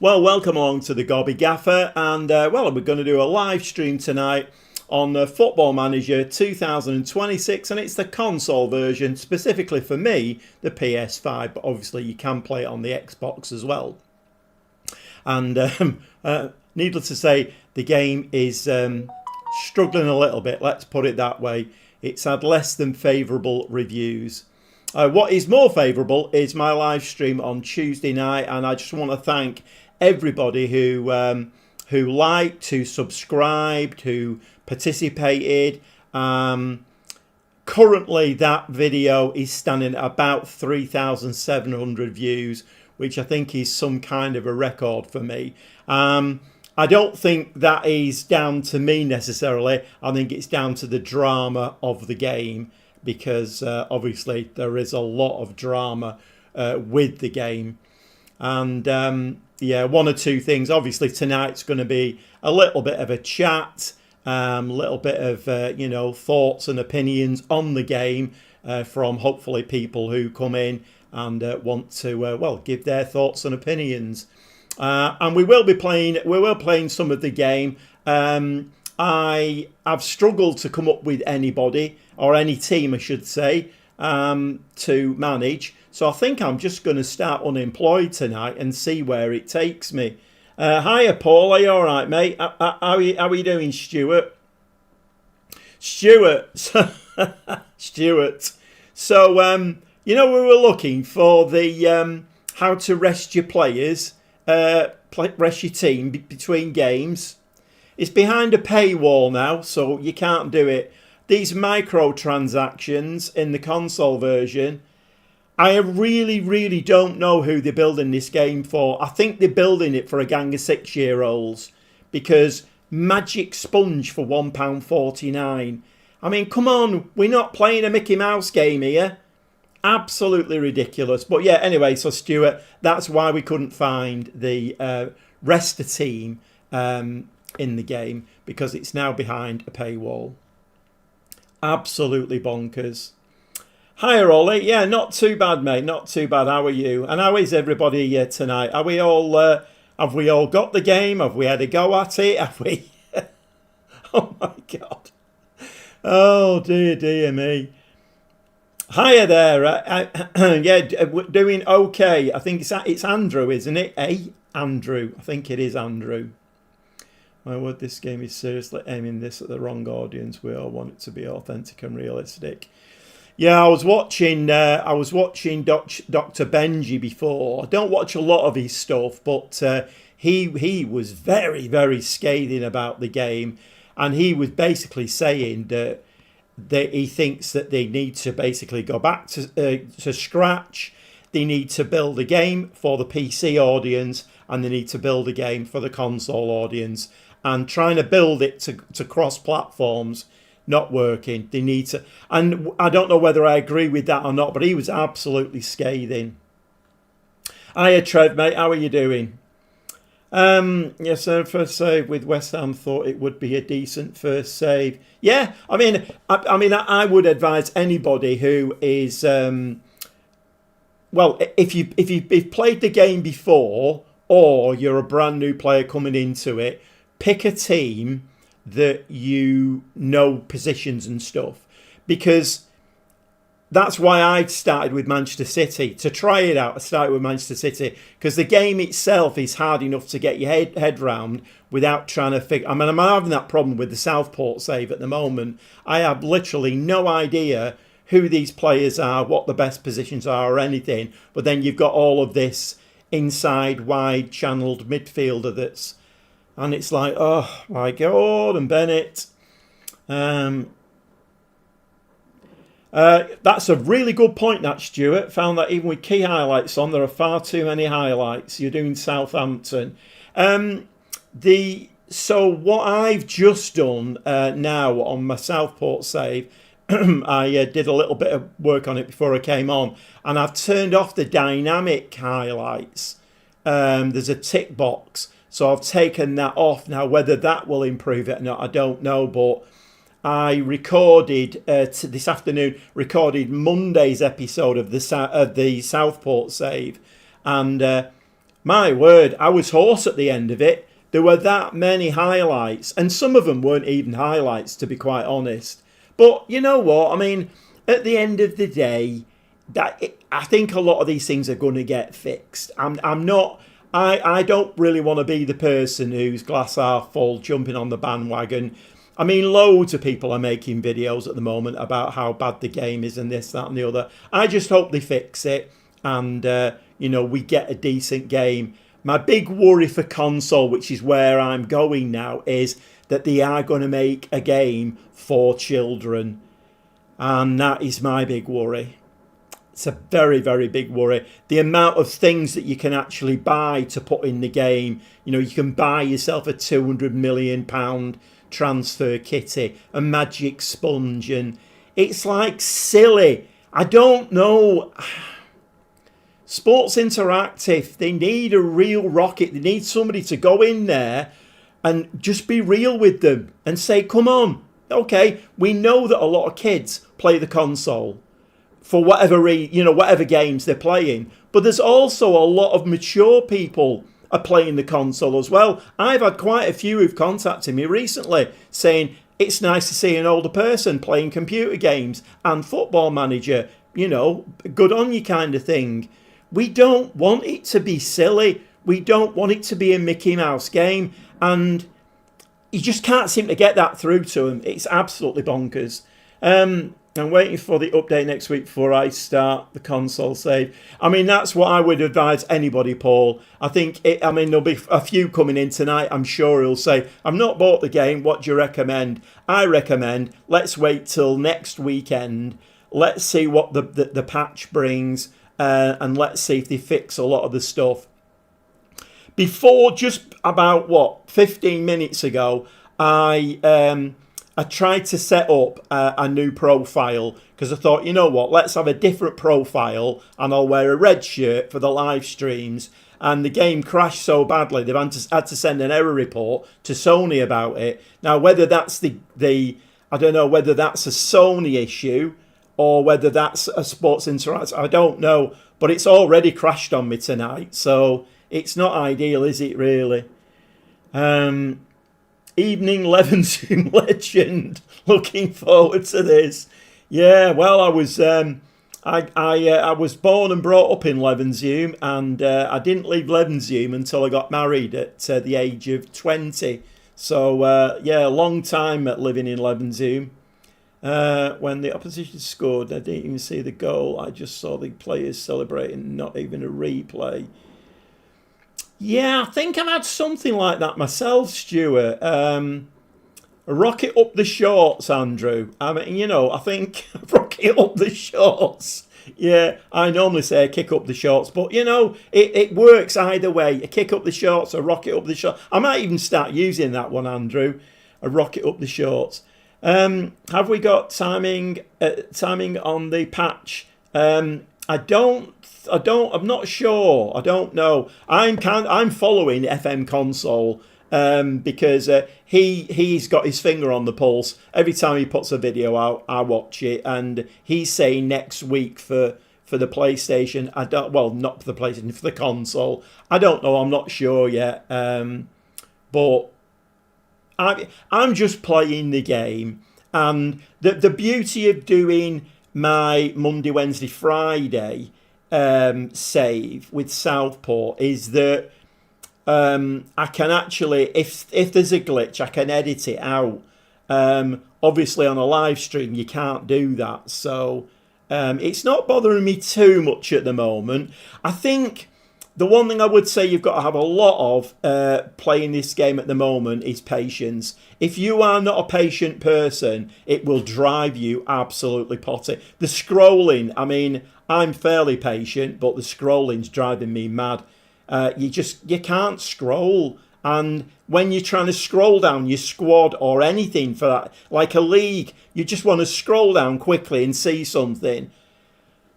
Well, welcome along to the Gobby Gaffer, and we're going to do a live stream tonight on Football Manager 2026, and it's the console version, specifically for me, the PS5, but obviously you can play it on the Xbox as well. And needless to say, the game is struggling a little bit, let's put it that way. It's had less than favourable reviews. What is more favourable is my live stream on Tuesday night, and I just want to thank everybody who liked, who subscribed, who participated. Currently, that video is standing at about 3,700 views, which I think is some kind of a record for me. I don't think that is down to me necessarily. I think it's down to the drama of the game, because obviously there is a lot of drama with the game. And yeah, one or two things. Obviously tonight's going to be a little bit of a chat, a little bit of thoughts and opinions on the game from hopefully people who come in and want to give their thoughts and opinions. And we will be playing some of the game. I have struggled to come up with anybody, or any team I should say, to manage. So I think I'm just going to start unemployed tonight and see where it takes me. Hiya Paul, are you alright mate? How are you doing, Stuart? Stuart. So, we were looking for the how to rest your players, rest your team between games. It's behind a paywall now, so you can't do it. These microtransactions in the console version, I really, really don't know who they're building this game for. I think they're building it for a gang of 6-year-olds, because Magic Sponge for £1.49. I mean, come on, we're not playing a Mickey Mouse game here. Absolutely ridiculous. But yeah, anyway, so Stuart, that's why we couldn't find the rest of team in the game, because it's now behind a paywall. Absolutely bonkers. Hi Ollie, yeah, not too bad mate, not too bad. How are you? And how is everybody tonight? Are we all have we all got the game? Have we had a go at it? Have we? Oh my god. Oh dear me. Hiya there. Yeah, doing okay. I think it's Andrew, isn't it? Andrew. I think it is Andrew. My word, this game is seriously aiming this at the wrong audience. We all want it to be authentic and realistic. Yeah, I was watching Dr. Benji before. I don't watch a lot of his stuff, but he was very, very scathing about the game, and he was basically saying that he thinks that they need to basically go back to scratch. They need to build a game for the PC audience, and they need to build a game for the console audience. And trying to build it to cross platforms, not working. They need to, and I don't know whether I agree with that or not, but he was absolutely scathing. Hiya Trev mate, how are you doing? Yes, first save with West Ham, thought it would be a decent first save. Yeah, I mean I would advise anybody who is if you've played the game before, or you're a brand new player coming into it, pick a team that you know positions and stuff, because that's why I started with Manchester City. To try it out, I started with Manchester City, because the game itself is hard enough to get your head round without trying to figure. I mean, I'm having that problem with the Southport save at the moment. I have literally no idea who these players are, what the best positions are, or anything. But then you've got all of this inside, wide channeled midfielder that's, and it's like, oh my God, and Bennett. That's a really good point, that Stuart. Found that even with key highlights on, there are far too many highlights. You're doing Southampton. So what I've just done now on my Southport save, I did a little bit of work on it before I came on, and I've turned off the dynamic highlights. There's a tick box, so I've taken that off. Now, whether that will improve it or not, I don't know, but I recorded this afternoon, recorded Monday's episode of the Southport save, and My word, I was hoarse at the end of it. There were that many highlights, and some of them weren't even highlights, to be quite honest. But you know what? I mean, at the end of the day, I think a lot of these things are going to get fixed. I'm not. I don't really want to be the person who's glass half full, jumping on the bandwagon. I mean, loads of people are making videos at the moment about how bad the game is and this, that, and the other. I just hope they fix it and we get a decent game. My big worry for console, which is where I'm going now, is that they are going to make a game for children. And that is my big worry. It's a very, very big worry. The amount of things that you can actually buy to put in the game. You can buy yourself a £200 million transfer kitty, a magic sponge, and it's like silly. I don't know. Sports Interactive, they need a real rocket. They need somebody to go in there and just be real with them and say, come on, okay, we know that a lot of kids play the console for whatever games they're playing, but there's also a lot of mature people are playing the console as well. I've had quite a few who've contacted me recently saying it's nice to see an older person playing computer games and Football Manager, good on you kind of thing. We don't want it to be silly. We don't want it to be a Mickey Mouse game. And you just can't seem to get that through to them. It's absolutely bonkers. I'm waiting for the update next week before I start the console save. I mean, that's what I would advise anybody, Paul. I think, there'll be a few coming in tonight. I'm sure he'll say, I've not bought the game. What do you recommend? I recommend let's wait till next weekend. Let's see what the patch brings. And let's see if they fix a lot of the stuff. Before, just about 15 minutes ago, I tried to set up a new profile because I thought, you know what, let's have a different profile and I'll wear a red shirt for the live streams. And the game crashed so badly they've had to send an error report to Sony about it. Now, whether that's I don't know whether that's a Sony issue or whether that's a Sports Interactive, I don't know. But it's already crashed on me tonight, so it's not ideal, is it, really? Evening Levenshulme legend. Looking forward to this. Yeah, well, I was born and brought up in Levenshulme, and I didn't leave Levenshulme until I got married at the age of 20. So, a long time living in Levenshulme. When the opposition scored, I didn't even see the goal. I just saw the players celebrating, not even a replay. Yeah, I think I've had something like that myself, Stuart. A rocket up the shorts, Andrew. I mean, I think rocket up the shorts. Yeah, I normally say kick up the shorts, but it works either way. A kick up the shorts, a rocket up the shorts. I might even start using that one, Andrew. A rocket up the shorts. Have we got timing on the patch? I'm not sure. I don't know. I'm following FM Console because he's got his finger on the pulse. Every time he puts a video out, I watch it, and he's saying next week for the PlayStation. Not for the PlayStation, for the console. I don't know. I'm not sure yet. But I'm just playing the game, and the beauty of doing my Monday, Wednesday, Friday save with Southport is that I can actually, if there's a glitch, I can edit it out. Obviously, on a live stream, you can't do that, so it's not bothering me too much at the moment. I think the one thing I would say you've got to have a lot of playing this game at the moment is patience. If you are not a patient person, it will drive you absolutely potty. The scrolling, I mean, I'm fairly patient, but the scrolling's driving me mad. You can't scroll. And when you're trying to scroll down your squad or anything for that, like a league, you just want to scroll down quickly and see something. It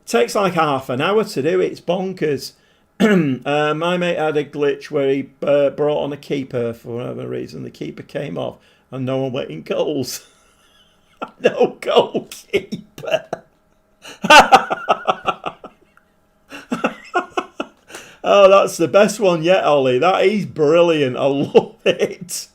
takes like half an hour to do it. It's bonkers. My mate had a glitch where he brought on a keeper for whatever reason. The keeper came off and no one went in goals. No goalkeeper. Oh, that's the best one yet, Ollie. That is brilliant. I love it.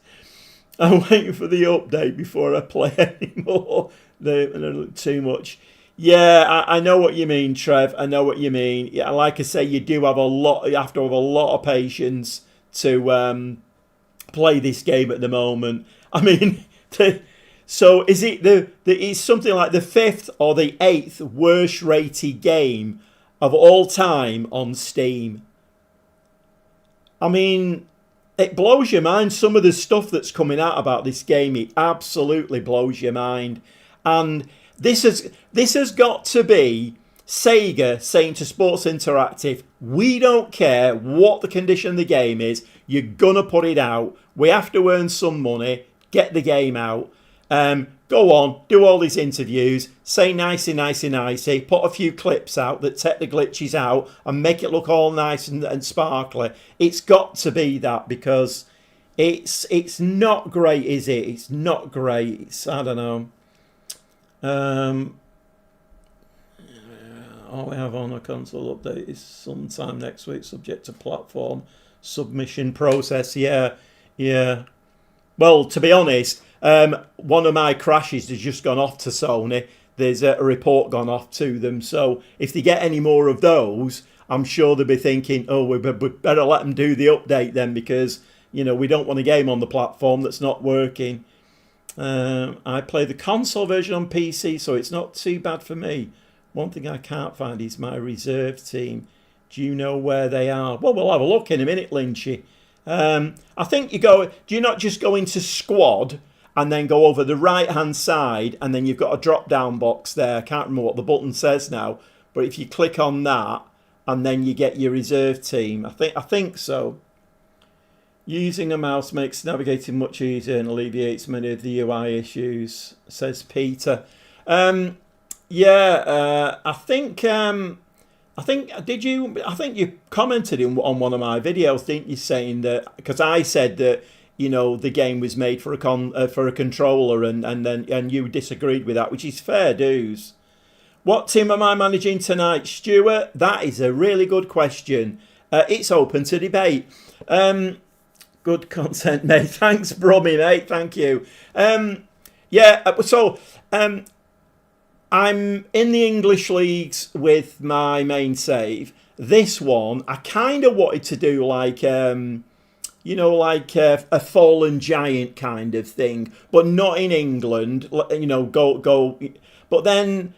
I'm waiting for the update before I play anymore. They look too much. Yeah, I know what you mean, Trev. I know what you mean. Yeah, like I say, you do have a lot. You have to have a lot of patience to play this game at the moment. I mean, so is it it's something like the 5th or the 8th worst rated game of all time on Steam? I mean, it blows your mind. Some of the stuff that's coming out about this game, it absolutely blows your mind. And this has got to be Sega saying to Sports Interactive, we don't care what the condition of the game is, you're gonna put it out. We have to earn some money, get the game out. Go on, do all these interviews, say nicey, put a few clips out that take the glitches out and make it look all nice and sparkly. It's got to be that, because it's not great, is it? It's not great. I don't know. All we have on a console update is sometime next week, subject to platform submission process. Yeah. Well, to be honest, one of my crashes has just gone off to Sony. There's a report gone off to them. So if they get any more of those, I'm sure they'll be thinking, oh, we better let them do the update then, because, you know, we don't want a game on the platform that's not working. I play the console version on PC, so it's not too bad for me. One thing I can't find is my reserve team. Do you know where they are? Well, we'll have a look in a minute, Lynchy. I think do you not just go into squad and then go over the right hand side, and then you've got a drop down box there. I can't remember what the button says now, but if you click on that and then you get your reserve team, I think so. Using a mouse makes navigating much easier and alleviates many of the UI issues, says Peter. I think you commented on one of my videos, didn't you, saying that, because I said that, you know, the game was made for a controller, and you disagreed with that, which is fair dues. What team am I managing tonight, Stuart? That is a really good question. It's open to debate. Good content, mate. Thanks, Brummy, mate. Thank you. I'm in the English leagues with my main save. This one, I kind of wanted to do like, a fallen giant kind of thing, but not in England. You know, go. But then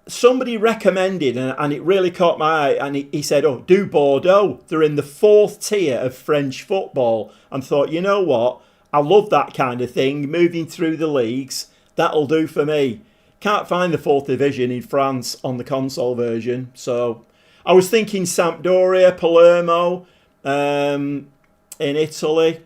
somebody recommended, and it really caught my eye, and he said, oh, do Bordeaux. They're in the 4th tier of French football. And thought, you know what? I love that kind of thing, moving through the leagues. That'll do for me. Can't find the 4th division in France on the console version. So I was thinking Sampdoria, Palermo, in Italy.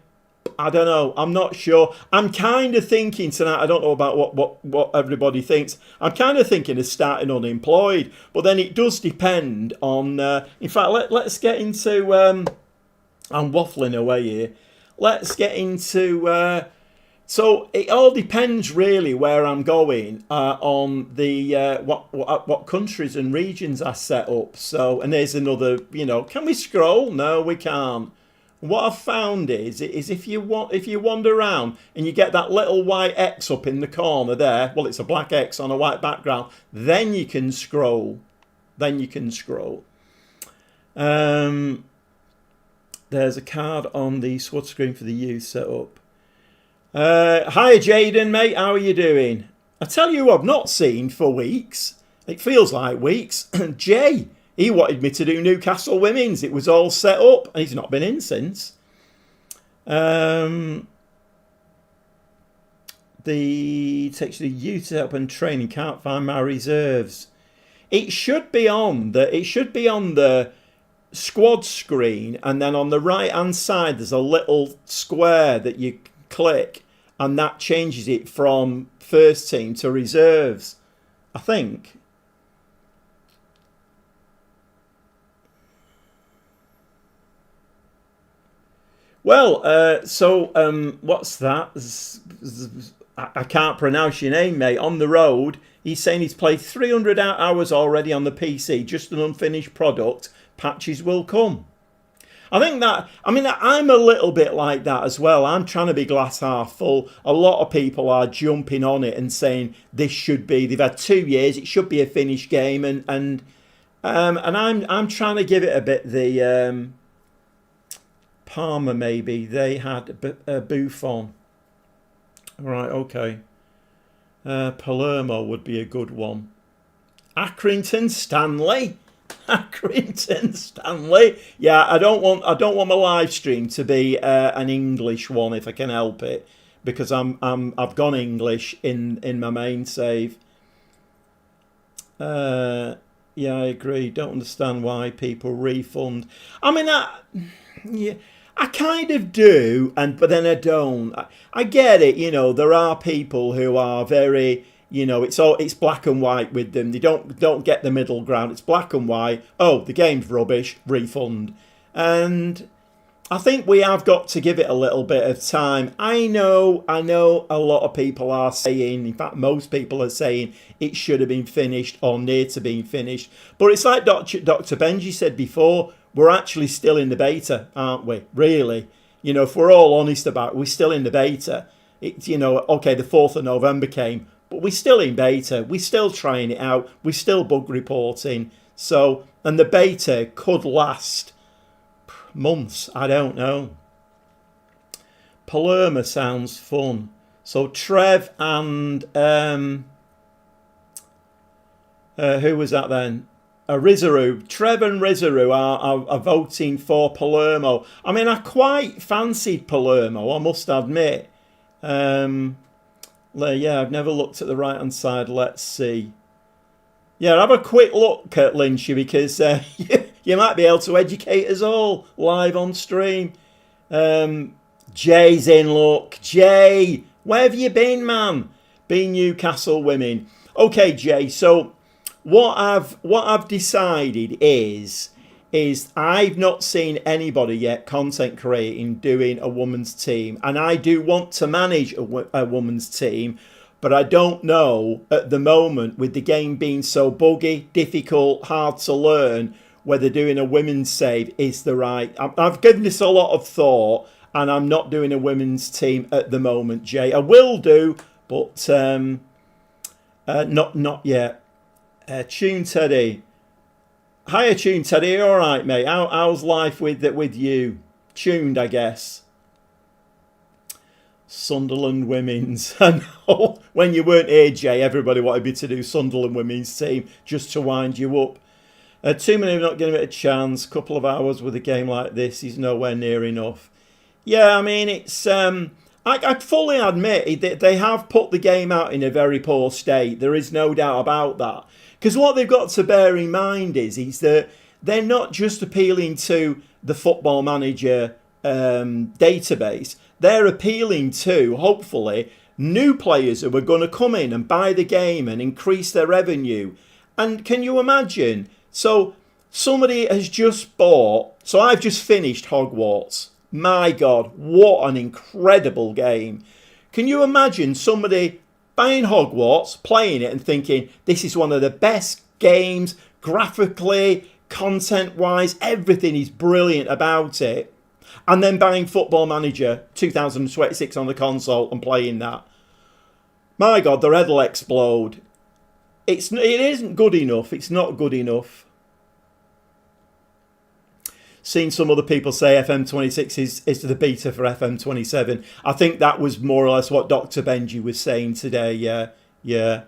I don't know. I'm not sure. I'm kind of thinking tonight, I don't know about what everybody thinks. I'm kind of thinking of starting unemployed. But then it does depend on... in fact, let's get into... I'm waffling away here. Let's get into... so it all depends really where I'm going on the what countries and regions I set up. So, and there's another, can we scroll? No, we can't. What I've found is if you wander around and you get that little white X up in the corner there, well, it's a black X on a white background, then you can scroll. There's a card on the SWOT screen for the youth set up. Hi, Jaden, mate. How are you doing? I tell you who I've not seen for weeks. It feels like weeks. Jay. He wanted me to do Newcastle Women's. It was all set up, and he's not been in since. The takes the youth set up and training. Can't find my reserves. It should be on the squad screen, and then on the right hand side there's a little square that you click, and that changes it from first team to reserves, I think. Well, what's that? I can't pronounce your name, mate. On the road, he's saying he's played 300 hours already on the PC, just an unfinished product. Patches will come. I think that, I mean, I'm a little bit like that as well. I'm trying to be glass half full. A lot of people are jumping on it and saying this should be, they've had 2 years, it should be a finished game. And I'm trying to give it a bit the, Palmer maybe, they had Buffon. Right, okay. Palermo would be a good one. Accrington Stanley. Accrington Stanley. Yeah, I don't want my live stream to be an English one if I can help it, because I've gone English in my main save. Yeah, I agree. Don't understand why people refund. I mean, yeah, I kind of do, but then I don't. I get it. You know, there are people who are very, you know, it's black and white with them. They don't get the middle ground. It's black and white. Oh, the game's rubbish. Refund. And I think we have got to give it a little bit of time. I know a lot of people are saying, in fact, most people are saying it should have been finished or near to being finished. But it's like Dr. Benji said before, we're actually still in the beta, aren't we? Really? You know, if we're all honest about it, we're still in the beta. It's, you know, okay, the 4th of November came, but we're still in beta. We're still trying it out. We're still bug reporting. So, and the beta could last months. I don't know. Palermo sounds fun. So Trev and who was that then? Rizaru. Trev and Rizaru are voting for Palermo. I mean, I quite fancied Palermo, I must admit. Yeah, I've never looked at the right hand side. Let's see. Yeah, have a quick look at Lynchy, because you might be able to educate us all live on stream. Jay's in, look. Jay, where have you been, man? Been Newcastle women. Okay, Jay, so what I've decided is I've not seen anybody yet content creating doing a women's team, and I do want to manage a women's team, but I don't know at the moment, with the game being so buggy, difficult, hard to learn, whether doing a women's save is the right. I've given this a lot of thought, and I'm not doing a women's team at the moment, Jay. I will do, but not yet. Tune Teddy. Hiya, Tune Teddy. All right, mate. How's life with you? Tuned, I guess. Sunderland women's. I know. When you weren't here, Jay, everybody wanted me to do Sunderland women's team just to wind you up. Too many have not given it a chance. Couple of hours with a game like this is nowhere near enough. Yeah, I mean, it's I fully admit that they have put the game out in a very poor state. There is no doubt about that. Because what they've got to bear in mind is that they're not just appealing to the Football Manager database. They're appealing to, hopefully, new players who are going to come in and buy the game and increase their revenue. And can you imagine? So somebody has just bought... So I've just finished Hogwarts. My God, what an incredible game. Can you imagine somebody buying Hogwarts, playing it and thinking, this is one of the best games, graphically, content-wise, everything is brilliant about it, and then buying Football Manager 2026 on the console and playing that? My God, their head will explode. It isn't good enough. It's not good enough. Seen some other people say FM26 is the beta for FM27. I think that was more or less what Dr. Benji was saying today. Yeah.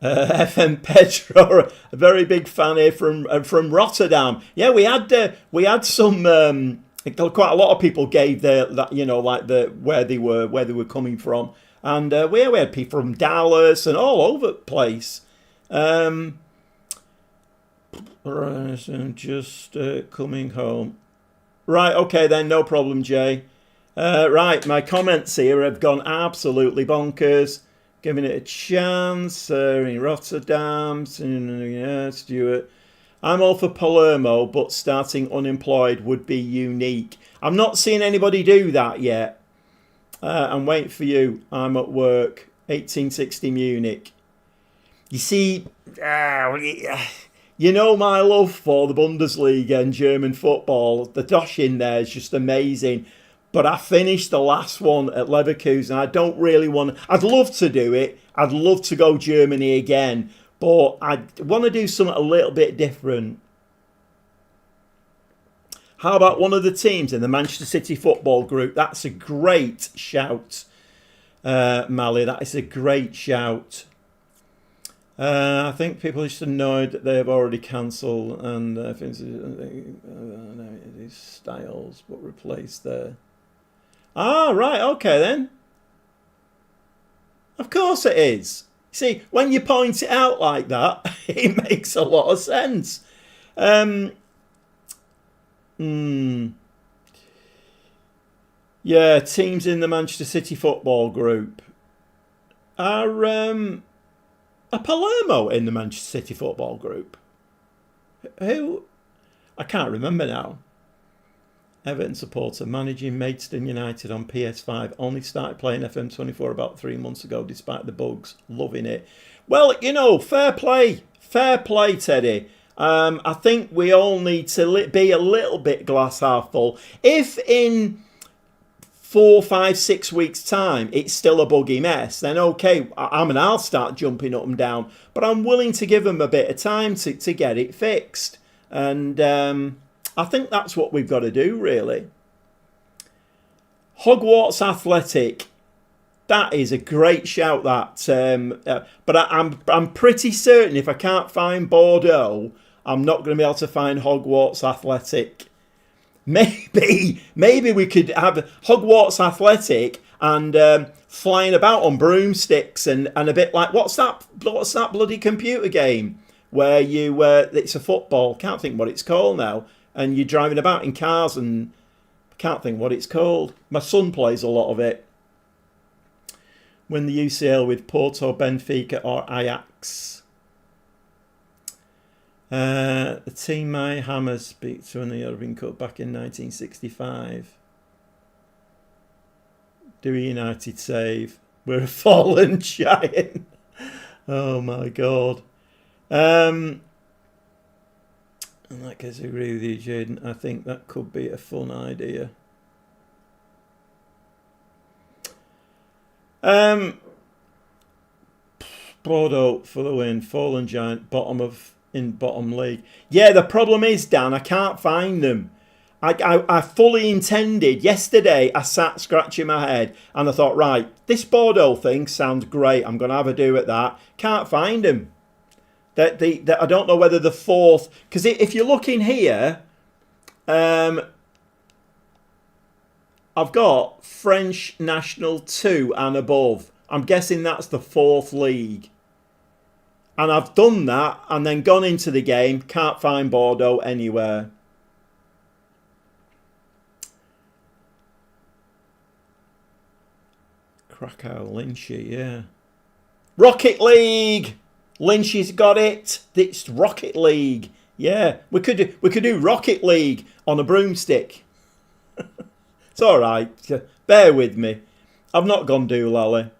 FM Pedro, a very big fan here from Rotterdam. Yeah, we had some quite a lot of people gave their where they were coming from, and we had people from Dallas and all over the place. Just coming home. Right, okay then, no problem, Jay. Right, my comments here have gone absolutely bonkers. Giving it a chance. In Rotterdam. Yeah, Stuart. I'm all for Palermo, but starting unemployed would be unique. I'm not seeing anybody do that yet. I'm waiting for you. I'm at You know my love for the Bundesliga and German football. The dosh in there is just amazing. But I finished the last one at Leverkusen. I don't really want to... I'd love to do it. I'd love to go Germany again. But I want to do something a little bit different. How about one of the teams in the Manchester City football group? That's a great shout, Mally. That is a great shout. I think people are just annoyed that they have already cancelled and these styles but replaced there. Ah, right, okay then. Of course it is. See, when you point it out like that, it makes a lot of sense. Yeah, teams in the Manchester City football group are Palermo in the Manchester City football group. Who? I can't remember now. Everton supporter managing Maidstone United on PS5. Only started playing FM24 about 3 months ago despite the bugs. Loving it. Well, you know, fair play. Fair play, Teddy. I think we all need to be a little bit glass half full. If in 4, 5, 6 weeks' time it's still a buggy mess, then okay, I'll start jumping up and down. But I'm willing to give them a bit of time to get it fixed. And I think that's what we've got to do, really. Hogwarts Athletic. That is a great shout, that. But I'm pretty certain if I can't find Bordeaux, I'm not going to be able to find Hogwarts Athletic. Maybe we could have Hogwarts Athletic and flying about on broomsticks and a bit like what's that bloody computer game where you it's a football, can't think what it's called now, and you're driving about in cars and can't think what it's called. My son plays a lot of it. Win the UCL with Porto, Benfica or Ajax. The team my Hammers beat to win the European Cup back in 1965. Do a United save? We're a fallen giant. Oh my God. In that case, I agree with you, Jaden. I think that could be a fun idea. Bordeaux for the win. Fallen giant. Bottom league. Yeah, the problem is, Dan, I can't find them. I fully intended. Yesterday, I sat scratching my head and I thought, right, this Bordeaux thing sounds great. I'm going to have a do at that. Can't find them. I don't know whether the fourth... Because if you look in here, I've got French National 2 and above. I'm guessing that's the fourth league. And I've done that and then gone into the game. Can't find Bordeaux anywhere. Krakow, Lynchy, yeah. Rocket League! Lynchy's got it. It's Rocket League. Yeah, we could do Rocket League on a broomstick. It's all right. Bear with me. I've not gone doolally.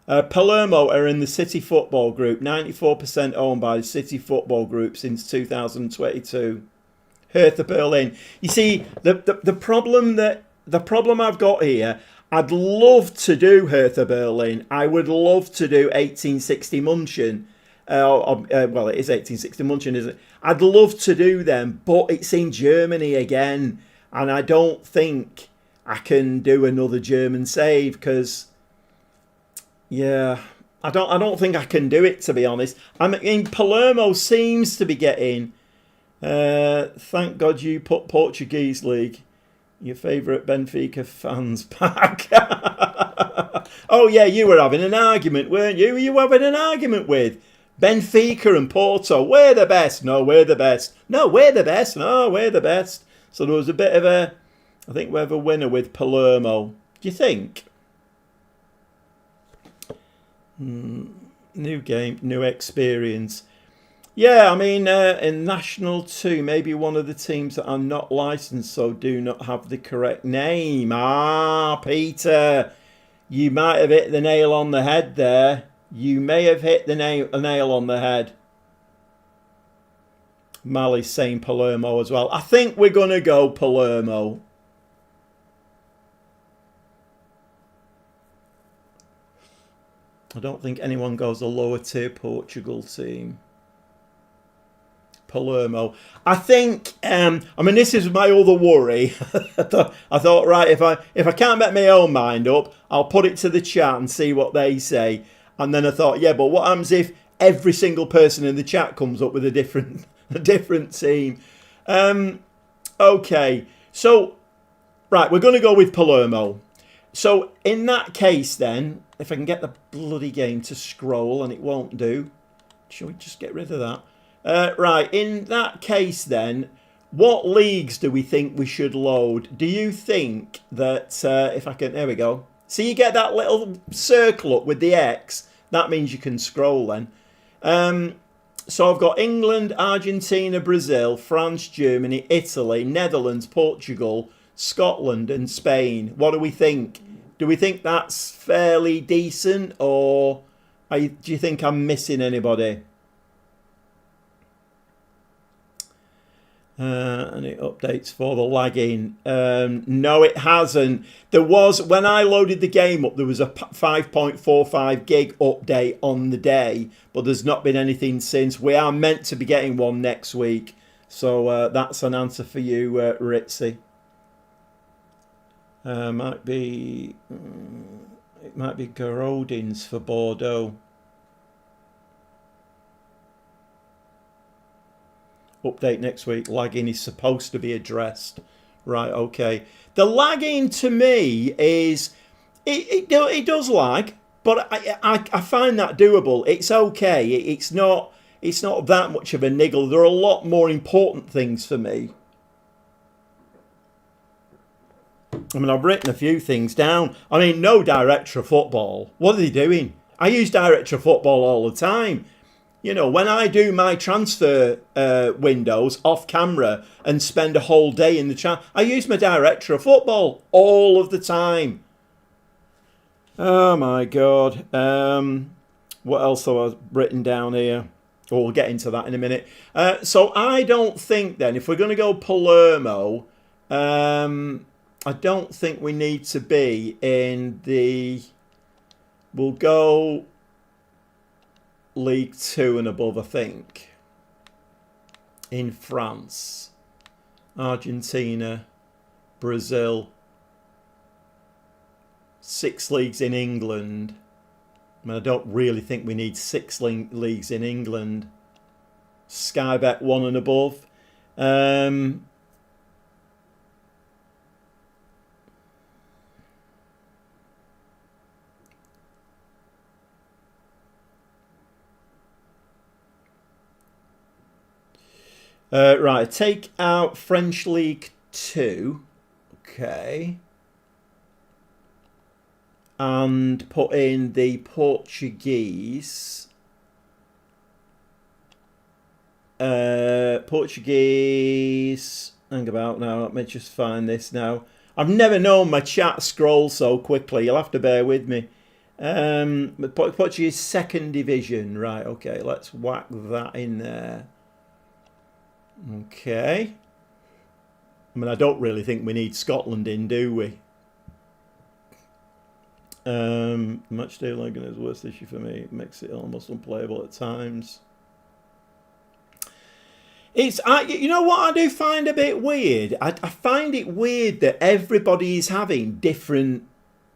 Palermo are in the City Football Group, 94% owned by the City Football Group since 2022. Hertha Berlin. You see, the problem I've got here, I'd love to do Hertha Berlin. I would love to do 1860 München. Well, it is 1860 München, isn't it? I'd love to do them, but it's in Germany again, and I don't think I can do another German save because. Yeah, I don't think I can do it, to be honest. I mean, Palermo seems to be getting. Thank God you put Portuguese league. Your favourite Benfica fans back. Oh yeah, you were having an argument, weren't you? Who were you having an argument with? Benfica and Porto. We're the best. No, we're the best. No, we're the best. No, we're the best. So there was a bit of a. I think we have a winner with Palermo. Do you think? New game, new experience. Yeah, I mean, in National 2, maybe one of the teams that are not licensed, so do not have the correct name. Ah, Peter, you might have hit the nail on the head there. You may have hit the nail on the head. Mali's saying Palermo as well. I think we're going to go Palermo. I don't think anyone goes a lower tier Portugal team. Palermo. I think. I mean, this is my other worry. I thought, right, if I can't make my own mind up, I'll put it to the chat and see what they say. And then I thought, yeah, but what happens if every single person in the chat comes up with a different team? Okay, so right, we're going to go with Palermo. So in that case, then, if I can get the bloody game to scroll, and it won't do, shall we just get rid of that? Right, in that case then, what leagues do we think we should load? Do you think that, if I can, there we go. See, you get that little circle up with the X. That means you can scroll then. So I've got England, Argentina, Brazil, France, Germany, Italy, Netherlands, Portugal, Scotland and Spain. What do we think? Do we think that's fairly decent, or do you think I'm missing anybody? And it updates for the lagging. No, it hasn't. There was, when I loaded the game up, there was a 5.45 gig update on the day, but there's not been anything since. We are meant to be getting one next week. So that's an answer for you, Ritzy. It might be Gorodins for Bordeaux. Update next week. Lagging is supposed to be addressed. Right, okay. The lagging to me is it does lag, but I find that doable. It's okay. It's not that much of a niggle. There are a lot more important things for me. I mean, I've written a few things down. I mean, no director of football. What are they doing? I use director of football all the time. You know, when I do my transfer windows off camera and spend a whole day in the chat, I use my director of football all of the time. Oh my God. What else have I written down here? Oh, we'll get into that in a minute. So I don't think then, if we're going to go Palermo, I don't think we need to be in the... We'll go League 2 and above, I think. In France. Argentina. Brazil. 6 leagues in England. I mean, I don't really think we need 6 leagues in England. Sky Bet 1 and above. Right, take out French League 2. Okay. And put in the Portuguese. Portuguese. Hang about now. Let me just find this now. I've never known my chat scroll so quickly. You'll have to bear with me. Portuguese second division. Right, okay. Let's whack that in there. Okay. I mean, I don't really think we need Scotland in, do we? Match day lagging is the worst issue for me. It makes it almost unplayable at times. You know what I do find a bit weird? I find it weird that everybody is having different...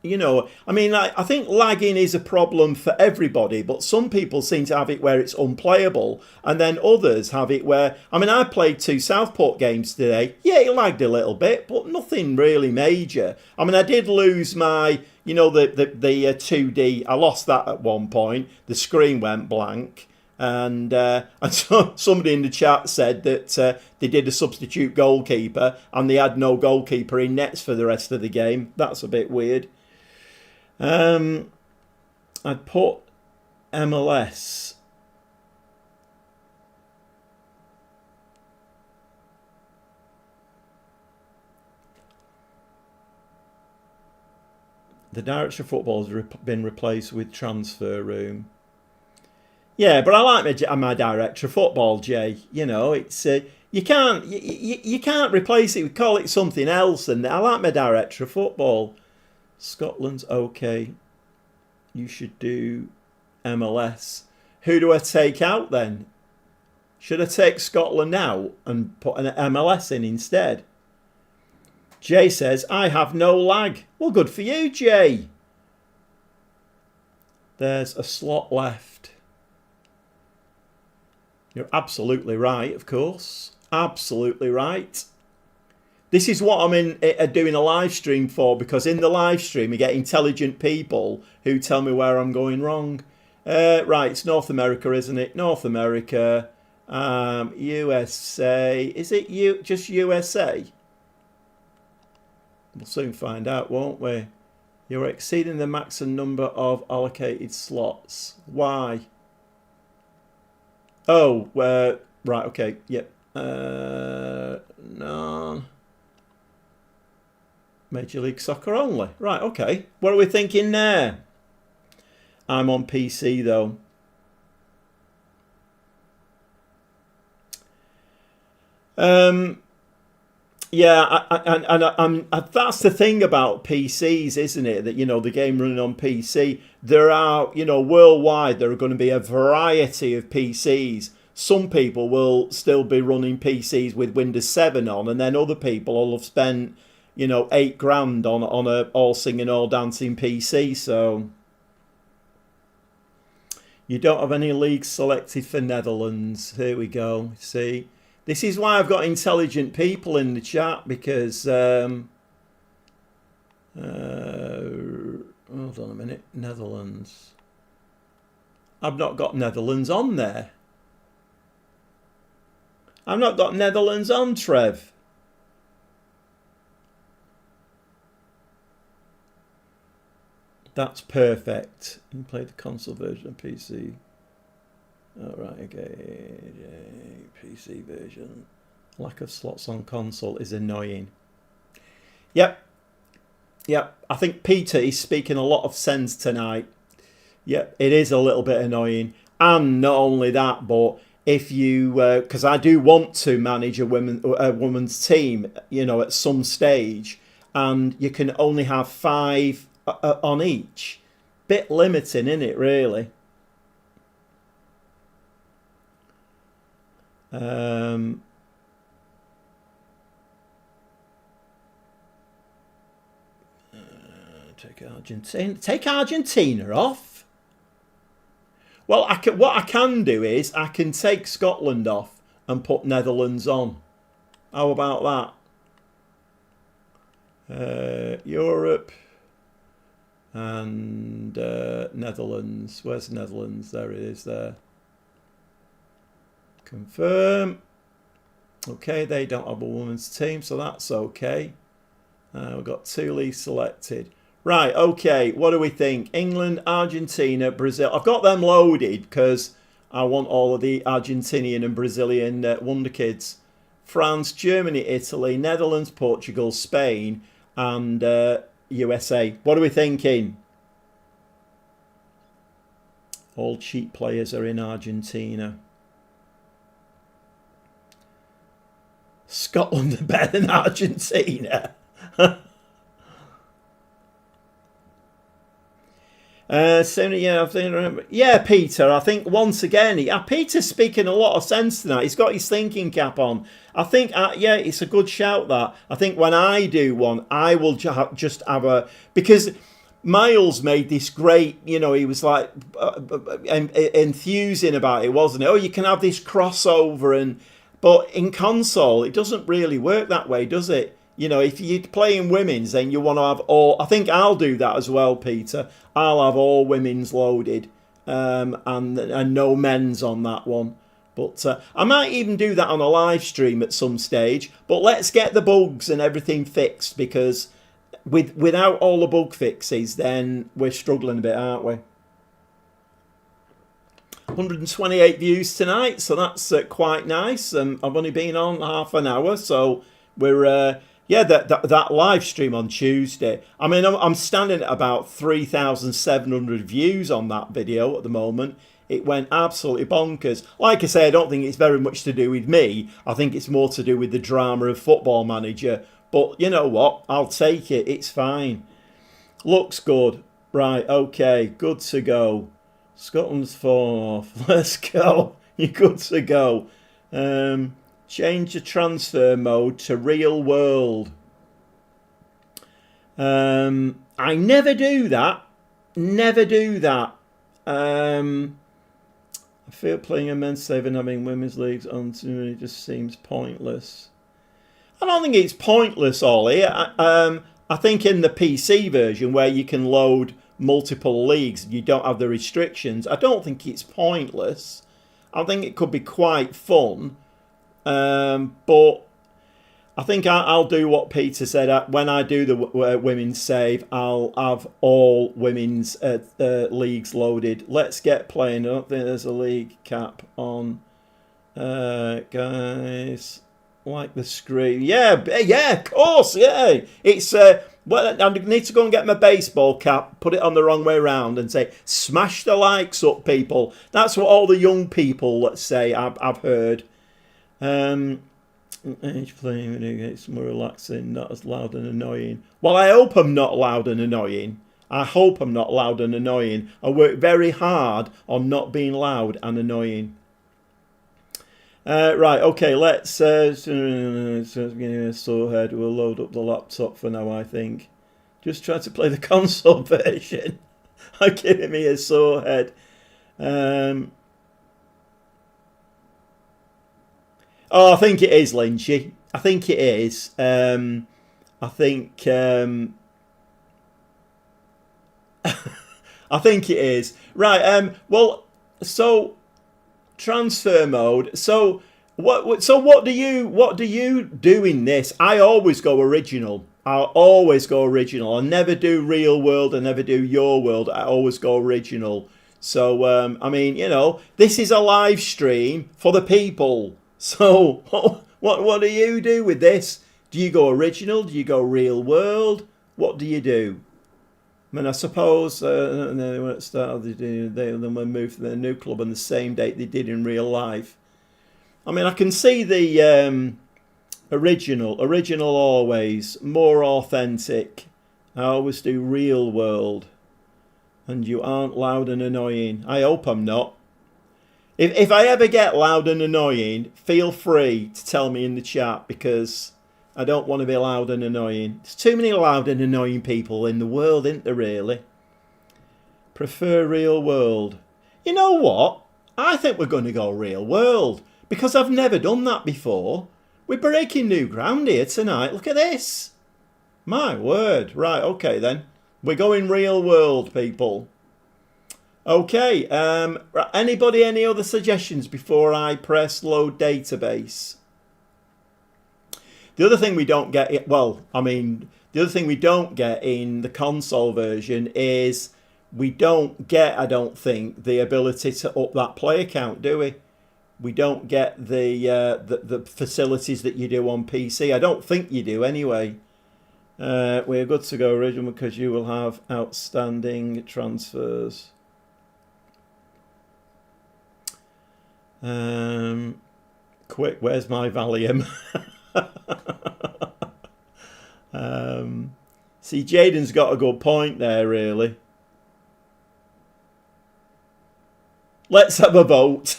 You know, I mean, I think lagging is a problem for everybody, but some people seem to have it where it's unplayable, and then others have it where... I mean, I played 2 Southport games today. Yeah, it lagged a little bit, but nothing really major. I mean, I did lose my, you know, the 2D. I lost that at one point. The screen went blank. And so somebody in the chat said that they did a substitute goalkeeper, and they had no goalkeeper in nets for the rest of the game. That's a bit weird. I'd put MLS. The director of football has been replaced with transfer room. Yeah, but I like my director of football, Jay. You know, it's you can't replace it. We call it something else, and I like my director of football. Scotland's okay. You should do MLS. Who do I take out then? Should I take Scotland out and put an MLS in instead? Jay says, I have no lag. Well, good for you, Jay. There's a slot left. You're absolutely right, of course. Absolutely right. This is what I'm doing a live stream for, because in the live stream you get intelligent people who tell me where I'm going wrong. Right, it's North America, isn't it? North America, USA. Is it just USA? We'll soon find out, won't we? You're exceeding the maximum number of allocated slots. Why? Oh, right, okay, yep. No. Major League Soccer only. Right, okay. What are we thinking there? I'm on PC though. Yeah, and that's the thing about PCs, isn't it? That, you know, the game running on PC, there are, you know, worldwide, there are going to be a variety of PCs. Some people will still be running PCs with Windows 7 on, and then other people will have spent, you know, £8,000 on a all singing, all dancing PC. So you don't have any leagues selected for Netherlands. Here we go. See, this is why I've got intelligent people in the chat, because hold on a minute. Netherlands. I've not got Netherlands on there. I've not got Netherlands on, Trev. That's perfect. You can play the console version of PC. Alright, okay. PC version. Lack of slots on console is annoying. Yep. Yep. I think Peter is speaking a lot of sense tonight. Yep, it is a little bit annoying. And not only that, but if you, because I do want to manage a women's team, you know, at some stage, and you can only have 5 on each. Bit limiting, isn't it, really? Take Argentina off. Well, what I can do is I can take Scotland off and put Netherlands on. How about that? Europe and Netherlands. Where's Netherlands? There it is there. Confirm. Okay, they don't have a women's team, so that's okay. We've got 2 leagues selected. Right, okay, what do we think? England, Argentina, Brazil. I've got them loaded because I want all of the Argentinian and Brazilian wonder kids. France, Germany, Italy, Netherlands, Portugal, Spain, and USA. What are we thinking? All cheap players are in Argentina. Scotland are better than Argentina. Yeah, Peter, I think once again, Peter's speaking a lot of sense tonight. He's got his thinking cap on. I think, yeah, it's a good shout that. I think when I do one, I will just have a, because Miles made this great, you know, he was like enthusing about it, wasn't it? Oh, you can have this crossover, but in console, it doesn't really work that way, does it? You know, if you're playing women's, then you want to have all... I think I'll do that as well, Peter. I'll have all women's loaded and no men's on that one. But I might even do that on a live stream at some stage. But let's get the bugs and everything fixed, because without all the bug fixes, then we're struggling a bit, aren't we? 128 views tonight, so that's quite nice. I've only been on half an hour, so we're... yeah, that live stream on Tuesday. I'm standing at about 3,700 views on that video at the moment. It went absolutely bonkers. Like I say, I don't think it's very much to do with me. I think it's more to do with the drama of Football Manager. But you know what? I'll take it. It's fine. Looks good. Right, okay. Good to go. Scotland's fourth. Let's go. You're good to go. Change the transfer mode to real world. I never do that. Never do that. I feel playing a men's save and having women's leagues on to me just seems pointless. I don't think it's pointless, Ollie. I think in the PC version where you can load multiple leagues, you don't have the restrictions. I don't think it's pointless. I think it could be quite fun. But I think I'll do what Peter said. When I do the women's save, I'll have all women's leagues loaded. Let's get playing. I don't think there's a league cap on. Guys, like the screen. Yeah, of course, yeah. It's well, I need to go and get my baseball cap, put it on the wrong way around, and say, "Smash the likes up, people." That's what all the young people, let's say, I've heard. Age playing video games more relaxing, not as loud and annoying. Well, I hope I'm not loud and annoying. I hope I'm not loud and annoying. I work very hard on not being loud and annoying. Right, okay, let's sore head. We'll load up the laptop for now, I think. Just try to play the console version. I'm giving me a sore head. Oh, I think it is, Lynchy. I think it is. I think I think it is. Right. Well, so transfer mode. So what do you do in this? I always go original. I'll always go original. I never do real world. I never do your world. I always go original. So I mean, you know, this is a live stream for the people. So what do you do with this? Do you go original? Do you go real world? What do you do? I mean, I suppose they were at the start they then moved to their new club on the same date they did in real life. I mean, I can see the original always more authentic. I always do real world, and you aren't loud and annoying. I hope I'm not. If I ever get loud and annoying, feel free to tell me in the chat, because I don't want to be loud and annoying. There's too many loud and annoying people in the world, isn't there, really? Prefer real world. You know what? I think we're going to go real world, because I've never done that before. We're breaking new ground here tonight. Look at this. My word. Right, okay then. We're going real world, people. Okay, anybody any other suggestions before I press load database? The other thing we don't get, the other thing we don't get in the console version is we don't get, I don't think, the ability to up that player count, do we? We don't get the facilities that you do on PC. I don't think you do anyway. We're good to go original because you will have outstanding transfers. Quick, where's my Valium? See, Jaden's got a good point there, really. Let's have a vote.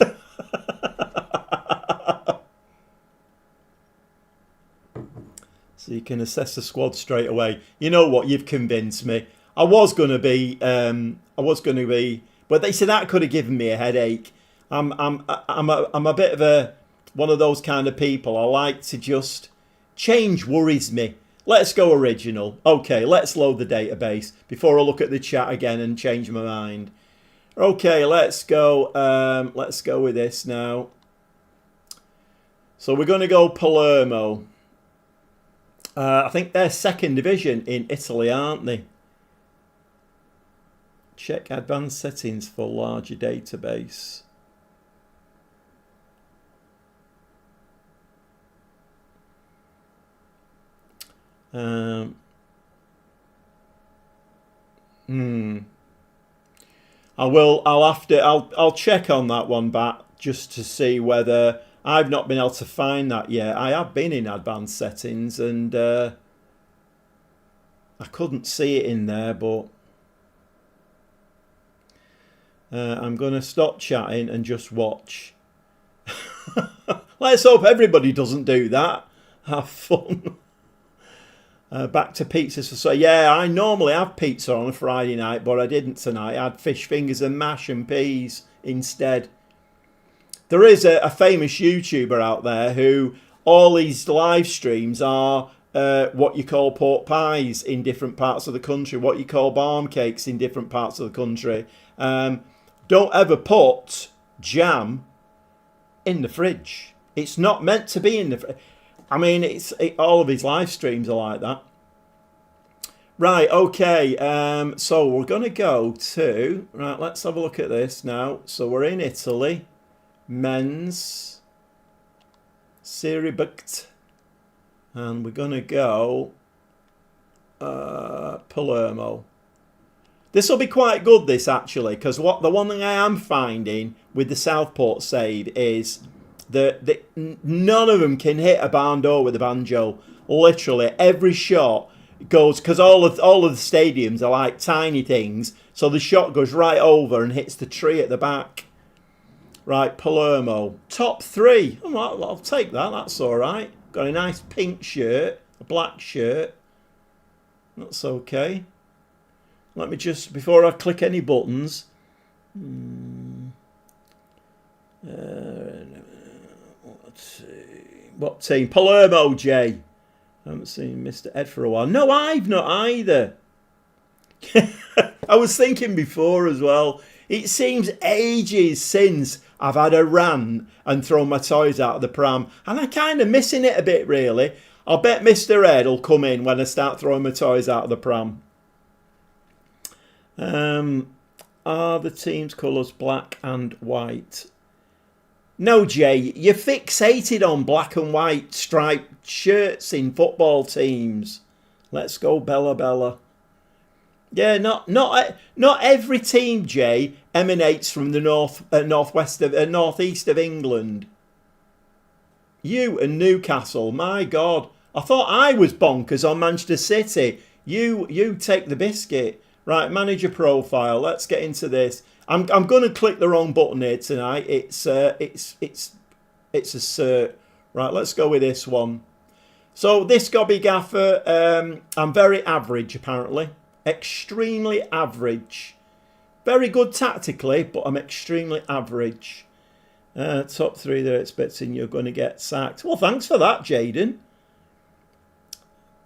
So you can assess the squad straight away. You know what? You've convinced me. I was going to be, but they said that could have given me a headache. I'm a bit of one of those kind of people. I like to just change worries me. Let's go original. Okay, let's load the database before I look at the chat again and change my mind. Okay, let's go. Let's go with this now. So we're going to go Palermo. I think they're second division in Italy, aren't they? Check advanced settings for larger database. I will. I'll have to. I'll check on that one back just to see whether I've not been able to find that yet. I have been in advanced settings and I couldn't see it in there, but I'm going to stop chatting and just watch. Let's hope everybody doesn't do that. Have fun. Back to pizzas. So yeah, I normally have pizza on a Friday night, but I didn't tonight. I had fish fingers and mash and peas instead. There is a famous YouTuber out there who all his live streams are what you call pork pies in different parts of the country, what you call barm cakes in different parts of the country. Don't ever put jam in the fridge. It's not meant to be in the fridge. I mean, all of his live streams are like that. Right, okay. So we're going to go to... Right, let's have a look at this now. So we're in Italy. Men's. Serie B. And we're going to go... Palermo. This will be quite good, this, actually. Because the one thing I am finding with the Southport save is... none of them can hit a barn door with a banjo. Literally every shot goes, because all of the stadiums are like tiny things, so the shot goes right over and hits the tree at the back. Right, Palermo top 3. I'll take that. That's all right. Got a nice pink shirt, a black shirt. That's okay. Let me just, before I click any buttons. Let's see. What team? Palermo, Jay. I haven't seen Mr. Ed for a while. No, I've not either. I was thinking before as well. It seems ages since I've had a rant and thrown my toys out of the pram. And I'm kind of missing it a bit, really. I'll bet Mr. Ed will come in when I start throwing my toys out of the pram. Are the team's colours black and white? No, Jay, you're fixated on black and white striped shirts in football teams. Let's go, Bella Bella. Yeah, not every team, Jay, emanates from the northeast of England. You and Newcastle, my God, I thought I was bonkers on Manchester City. You take the biscuit. Right, manager profile. Let's get into this. I'm going to click the wrong button here tonight. It's a cert. Right, let's go with this one. So this Gobby Gaffer, I'm very average apparently. Extremely average. Very good tactically, but I'm extremely average. Top 3 they're expecting you're going to get sacked. Well, thanks for that, Jaden.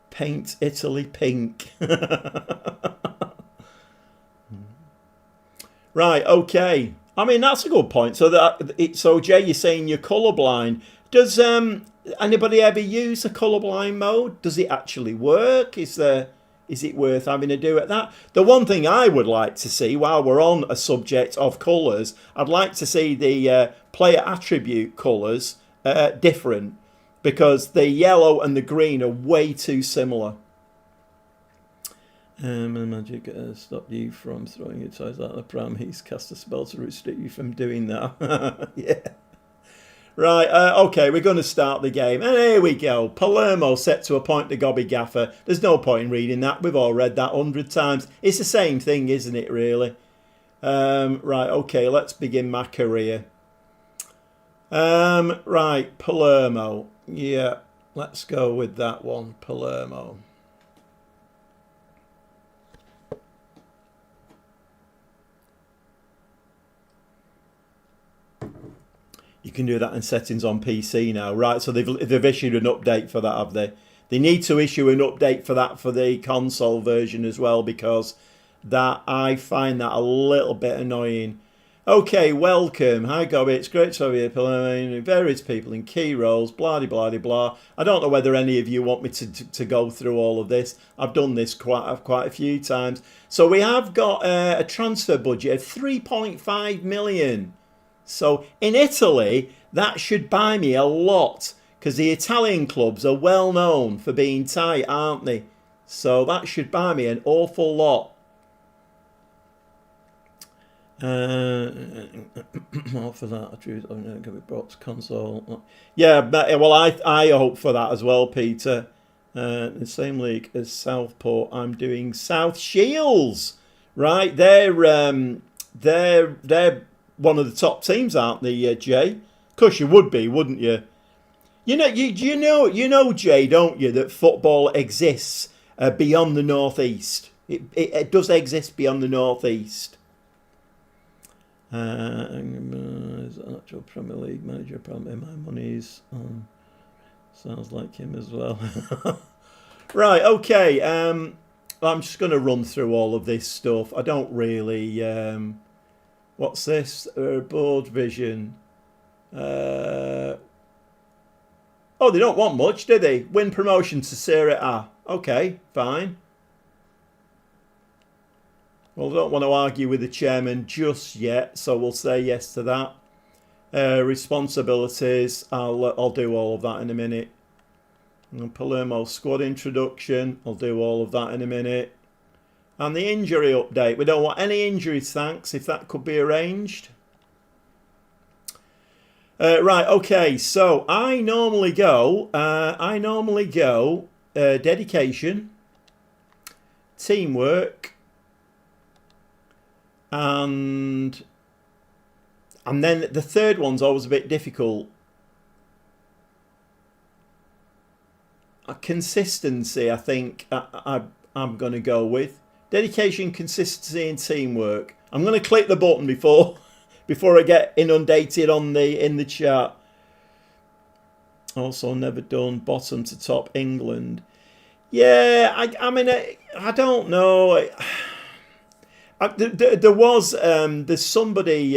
Paint Italy pink. Right, okay. I mean, that's a good point. So Jay, you're saying you're colourblind. Does anybody ever use a colourblind mode? Does it actually work? Is it worth having to do at that? The one thing I would like to see, while we're on a subject of colours, I'd like to see the player attribute colours different, because the yellow and the green are way too similar. And Magic stopped you from throwing your toys out of the pram. He's cast a spell to restrict you from doing that. Yeah. Right, okay, we're going to start the game. And here we go. Palermo set to appoint the Gobby Gaffer. There's no point in reading that. We've all read that 100 times. It's the same thing, isn't it, really? Right, okay, let's begin my career. Right, Palermo. Yeah, let's go with that one, Palermo. You can do that in settings on PC now, right? So they've issued an update for that, have they? They need to issue an update for that for the console version as well, because that I find that a little bit annoying. Okay, welcome. Hi, Gobby. It's great to have you here. Various people in key roles, blah, blah, blah, blah. I don't know whether any of you want me to go through all of this. I've done this quite a few times. So we have got a transfer budget of 3.5 million. So in Italy, that should buy me a lot, because the Italian clubs are well known for being tight, aren't they? So that should buy me an awful lot. Uh, well, for that, I choose. I'm going to be brought to console. Yeah, but, well, I hope for that as well, Peter. The same league as Southport. I'm doing South Shields. Right, they're one of the top teams, aren't they, Jay? Of course, you would be, wouldn't you? You know, Jay, don't you, that football exists beyond the northeast. It does exist beyond the northeast. Is an actual Premier League manager. Apparently, my money's on. Sounds like him as well. Right, okay. I'm just going to run through all of this stuff. I don't really. What's this? Board vision. Oh, they don't want much, do they? Win promotion to Serie A. Okay, fine. Well, I don't want to argue with the chairman just yet, so we'll say yes to that. Responsibilities. I'll do all of that in a minute. And Palermo squad introduction. I'll do all of that in a minute. And the injury update. We don't want any injuries, thanks, if that could be arranged. Right, okay, so I normally go dedication, teamwork, and then the third one's always a bit difficult. Consistency, I think I'm going to go with. Dedication, consistency, and teamwork. I'm going to click the button before I get inundated in the chat. Also, never done bottom to top England. Yeah, I mean, I don't know. There's somebody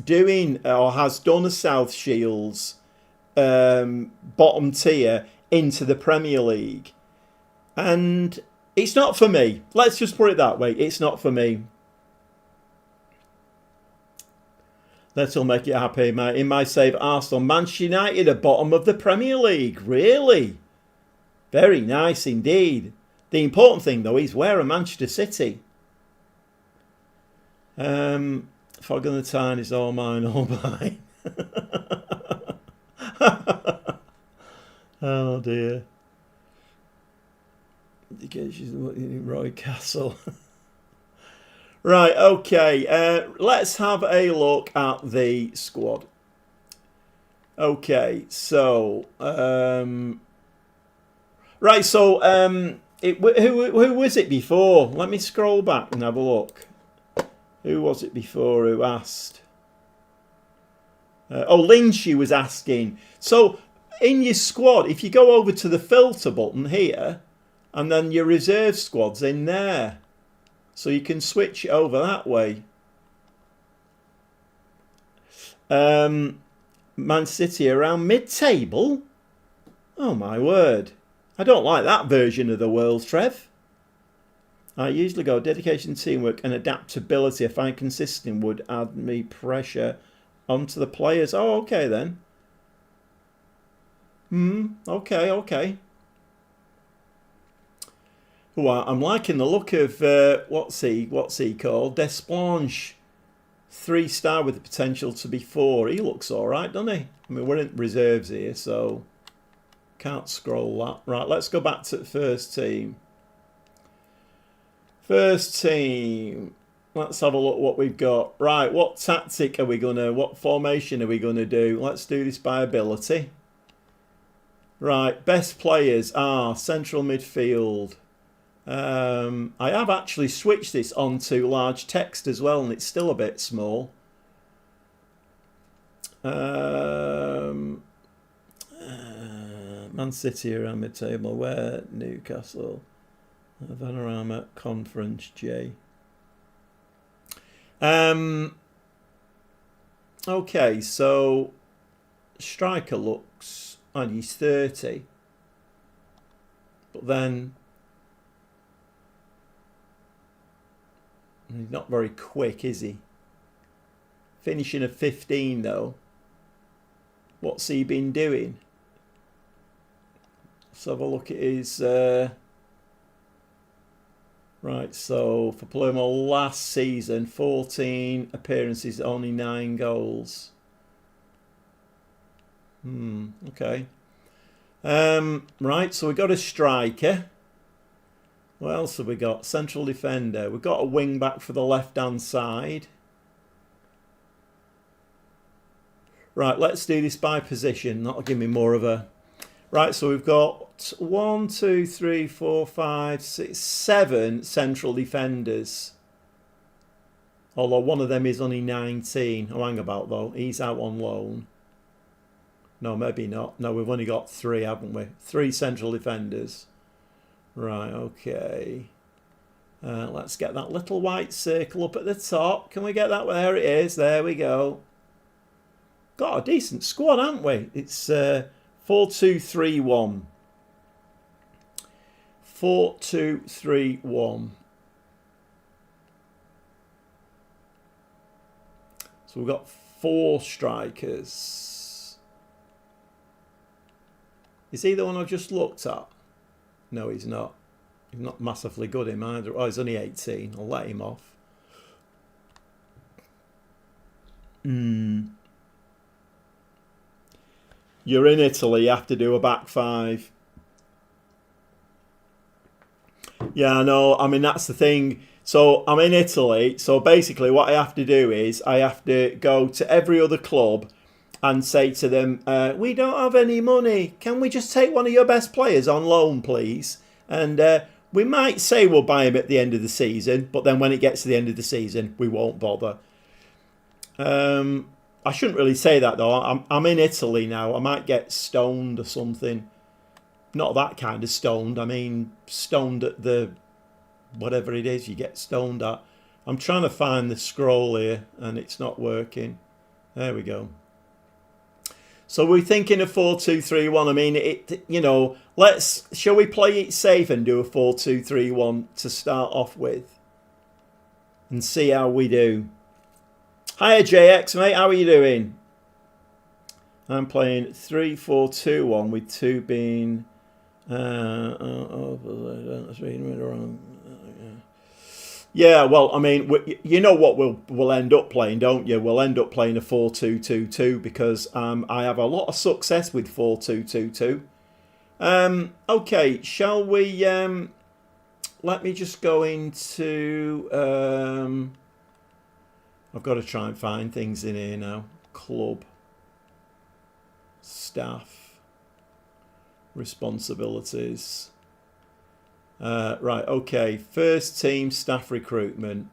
doing or has done a South Shields bottom tier into the Premier League, and it's not for me. Let's just put it that way. It's not for me. That'll make you happy, mate. In my save, Arsenal, Manchester United at bottom of the Premier League. Really? Very nice indeed. The important thing, though, is where are Manchester City? Fog on the Tyne is all mine, all mine. Oh, dear. Roy Castle. Right, okay. Let's have a look at the squad. Okay, so right, so who was it before? Let me scroll back and have a look. Who was it before who asked? Lynchy was asking. So in your squad, if you go over to the filter button here, and then your reserve squad's in there. So you can switch it over that way. Man City around mid-table? Oh my word. I don't like that version of the world, Trev. I usually go dedication, teamwork and adaptability. I find consistent would add me pressure onto the players. Oh, okay then. Okay. Oh, I'm liking the look of what's he called? Desplanche. 3-star with the potential to be 4. He looks all right, doesn't he? I mean, we're in reserves here, so can't scroll that. Right, let's go back to the first team. First team. Let's have a look what we've got. Right, what tactic are we what formation are we gonna do? Let's do this by ability. Right, best players are central midfield. I have actually switched this onto large text as well, and it's still a bit small. Man City around mid-table. Where? Newcastle. Vanarama Conference J. Okay, so striker looks, and he's 30, but then he's not very quick, is he? Finishing at 15 though. What's he been doing? Let's have a look at his Right, so for Palermo last season, 14 appearances, only 9 goals. Okay. Right, so we got a striker. What else have we got? Central defender. We've got a wing back for the left-hand side. Right, let's do this by position. That'll give me more of a... Right, so we've got 1, 2, 3, 4, 5, 6, 7 central defenders. Although one of them is only 19. Oh, hang about though. He's out on loan. No, maybe not. No, we've only got 3, haven't we? 3 central defenders. Right, okay. Let's get that little white circle up at the top. Can we get that? There it is. There we go. Got a decent squad, haven't we? It's 4-2-3-1. 4-2-3-1. So we've got 4 strikers. Is he the one I just looked at? No, he's not. He's not massively good in either. Oh, he's only 18. I'll let him off. You're in Italy, you have to do a back 5. Yeah, I know. I mean, that's the thing. So I'm in Italy. So basically what I have to do is I have to go to every other club and say to them, we don't have any money. Can we just take one of your best players on loan, please? And we might say we'll buy him at the end of the season, but then when it gets to the end of the season, we won't bother. I shouldn't really say that though. I'm in Italy now. I might get stoned or something. Not that kind of stoned. I mean stoned at the whatever it is you get stoned at. I'm trying to find the scroll here and it's not working. There we go. So we're thinking of 4-2-3-1. I mean, you know, shall we play it safe and do a 4-2-3-1 to start off with and see how we do. Hiya JX, mate. How are you doing? I'm playing 3-4-2-1 with 2 being... yeah, well, I mean, you know what we'll end up playing, don't you? We'll end up playing a 4-2-2-2 because I have a lot of success with 4-2-2-2. Okay, shall we... let me just go into... I've got to try and find things in here now. Club. Staff. Responsibilities. Right, okay. First team staff recruitment.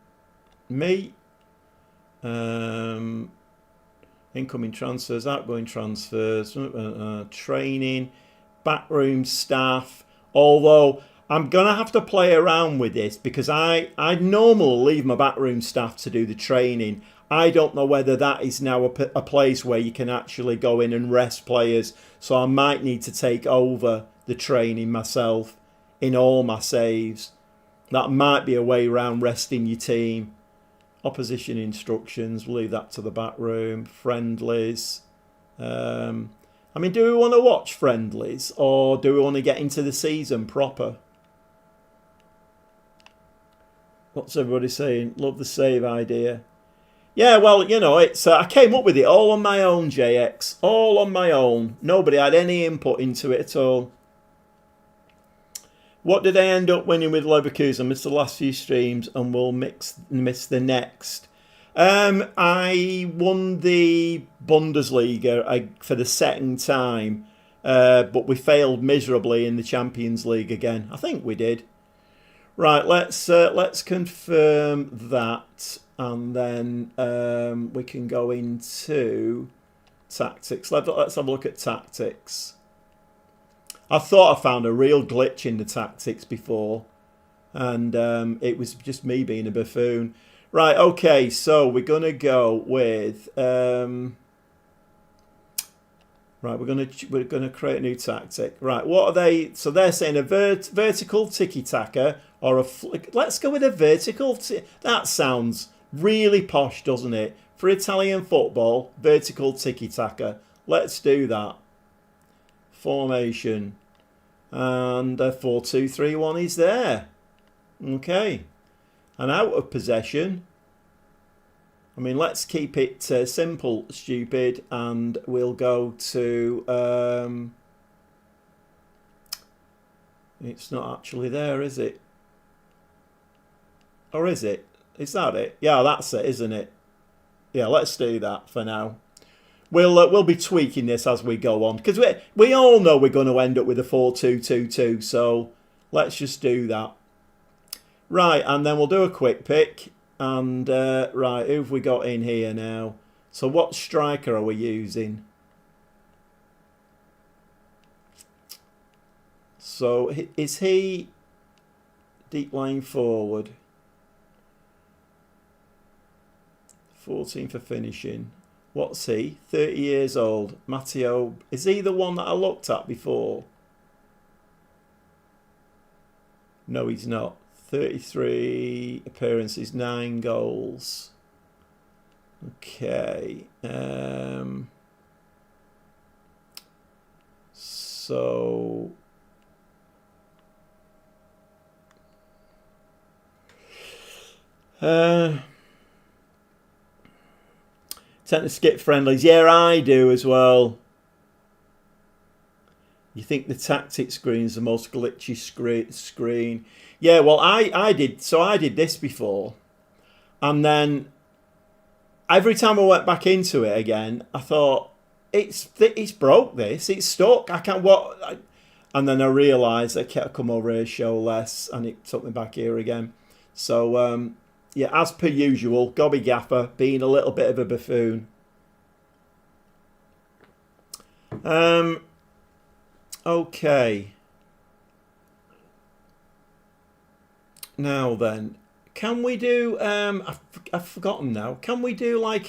Me. Incoming transfers, outgoing transfers, training, backroom staff. Although I'm going to have to play around with this because I normally leave my backroom staff to do the training. I don't know whether that is now a place where you can actually go in and rest players. So I might need to take over the training myself in all my saves. That might be a way around resting your team. Opposition instructions, we'll leave that to the back room. Friendlies. I mean, do we want to watch friendlies or do we want to get into the season proper? What's everybody saying? Love the save idea. Yeah, well, you know, it's I came up with it all on my own, JX. All on my own. Nobody had any input into it at all. What did I end up winning with Leverkusen? I missed the last few streams and will miss the next. I won the Bundesliga for the second time, but we failed miserably in the Champions League again. I think we did. Right, let's confirm that, and then we can go into tactics. Let's have a look at tactics. I thought I found a real glitch in the tactics before, and it was just me being a buffoon. Right, okay, so we're going to go with... right, we're going to create a new tactic. Right, what are they... So they're saying a vertical tiki-taka or a... Let's go with a vertical... That sounds really posh, doesn't it? For Italian football, vertical tiki-taka. Let's do that. Formation. And 4-2-3-1 is there. Okay. And out of possession, I mean, let's keep it simple, stupid, and we'll go to... it's not actually there, is it? Or is it? Is that it? Yeah, that's it, isn't it? Yeah, let's do that for now. We'll be tweaking this as we go on, because we all know we're going to end up with a 4-2-2-2, so let's just do that. Right, and then we'll do a quick pick. And right, who have we got in here now? So what striker are we using? So is he deep line forward? 14 for finishing. What's he? 30 years old. Matteo. Is he the one that I looked at before? No, he's not. 33 appearances, 9 goals. Okay. So... tend to skip friendlies. Yeah, I do as well. You think the tactic screen is the most glitchy screen? Yeah, well, I did. So I did this before, and then every time I went back into it again, I thought it's broke. It's stuck. I can't what. And then I realised I kept come over here, show less, and it took me back here again. So yeah, as per usual, Gobby Gaffer being a little bit of a buffoon. Okay. Now then, can we do? I've forgotten now. Can we do like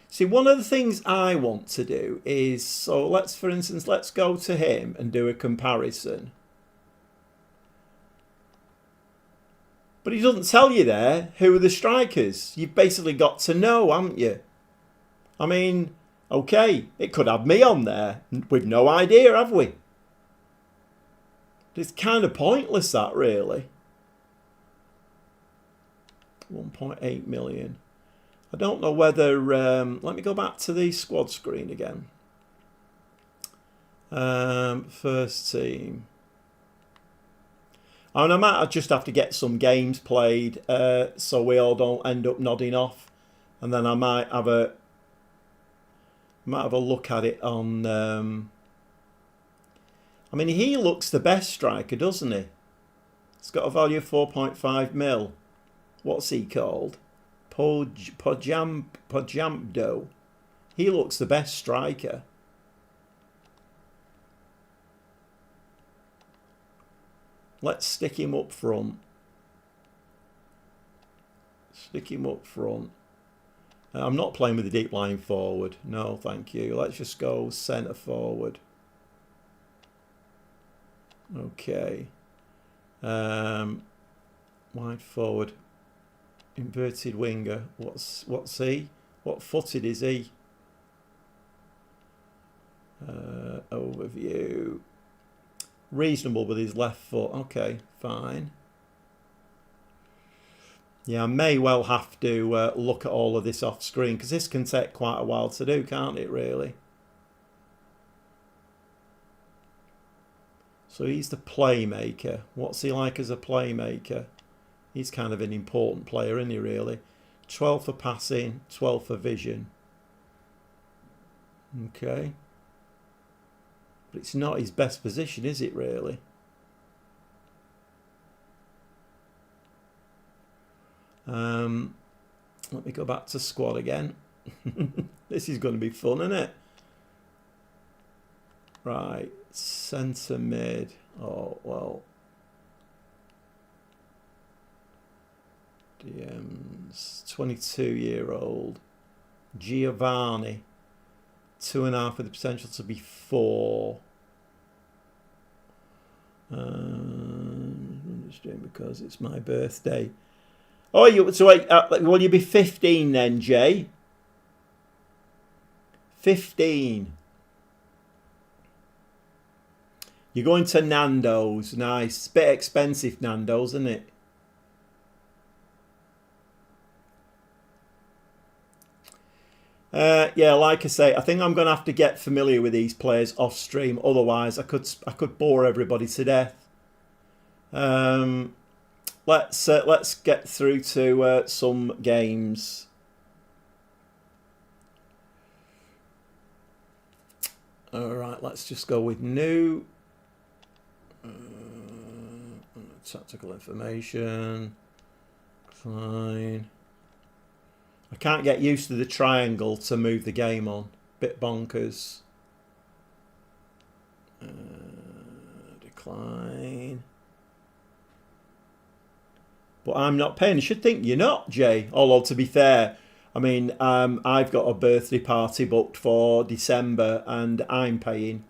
See, one of the things I want to do is, so let's, for instance, let's go to him and do a comparison. But he doesn't tell you there who are the strikers. You've basically got to know, haven't you? I mean, okay, it could have me on there. We've no idea, have we? It's kind of pointless, that, really. 1.8 million. I don't know whether... let me go back to the squad screen again. First team. And I might just have to get some games played so we all don't end up nodding off. And then I might have a look at it on... I mean, he looks the best striker, doesn't he? It's got a value of 4.5 mil. What's he called? Pojamdo. He looks the best striker. Let's stick him up front. Stick him up front. I'm not playing with the deep line forward. No, thank you. Let's just go centre forward. Okay. Wide forward. Inverted winger. What's he? What footed is he? Overview. Reasonable with his left foot. Okay, fine. Yeah, I may well have to look at all of this off screen, because this can take quite a while to do, can't it, really? So he's the playmaker. What's he like as a playmaker? He's kind of an important player, isn't he, really? 12 for passing, 12 for vision. Okay. But it's not his best position, is it, really? Let me go back to squad again. This is going to be fun, isn't it? Right. Centre mid. Oh, well. DM's 22-year-old Giovanni, 2.5 with the potential to be 4. I'm just doing because it's my birthday. Oh, so wait, will you be 15 then, Jay? 15. You're going to Nando's. Nice. Bit expensive, Nando's, isn't it? Yeah, like I say, I think I'm going to have to get familiar with these players off stream. Otherwise, I could bore everybody to death. Let's get through to some games. All right, let's just go with new. Tactical information. Fine. I can't get used to the triangle to move the game on. Bit bonkers. Decline. But I'm not paying. You should think you're not, Jay. Although, to be fair, I mean, I've got a birthday party booked for December and I'm paying.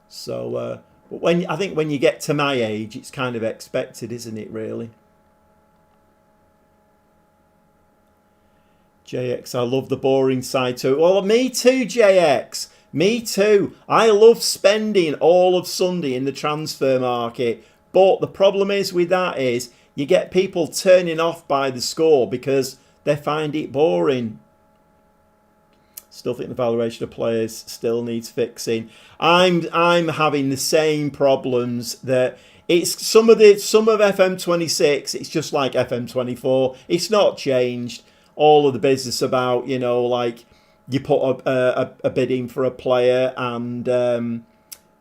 So, but I think when you get to my age, it's kind of expected, isn't it, really? JX, I love the boring side too. Well, me too, JX. Me too. I love spending all of Sunday in the transfer market. But the problem is with that is you get people turning off by the score because they find it boring. Still think the valuation of players still needs fixing. I'm having the same problems that it's some of FM26. It's just like FM24. It's not changed. All of the business about, you know, like you put a bid in for a player and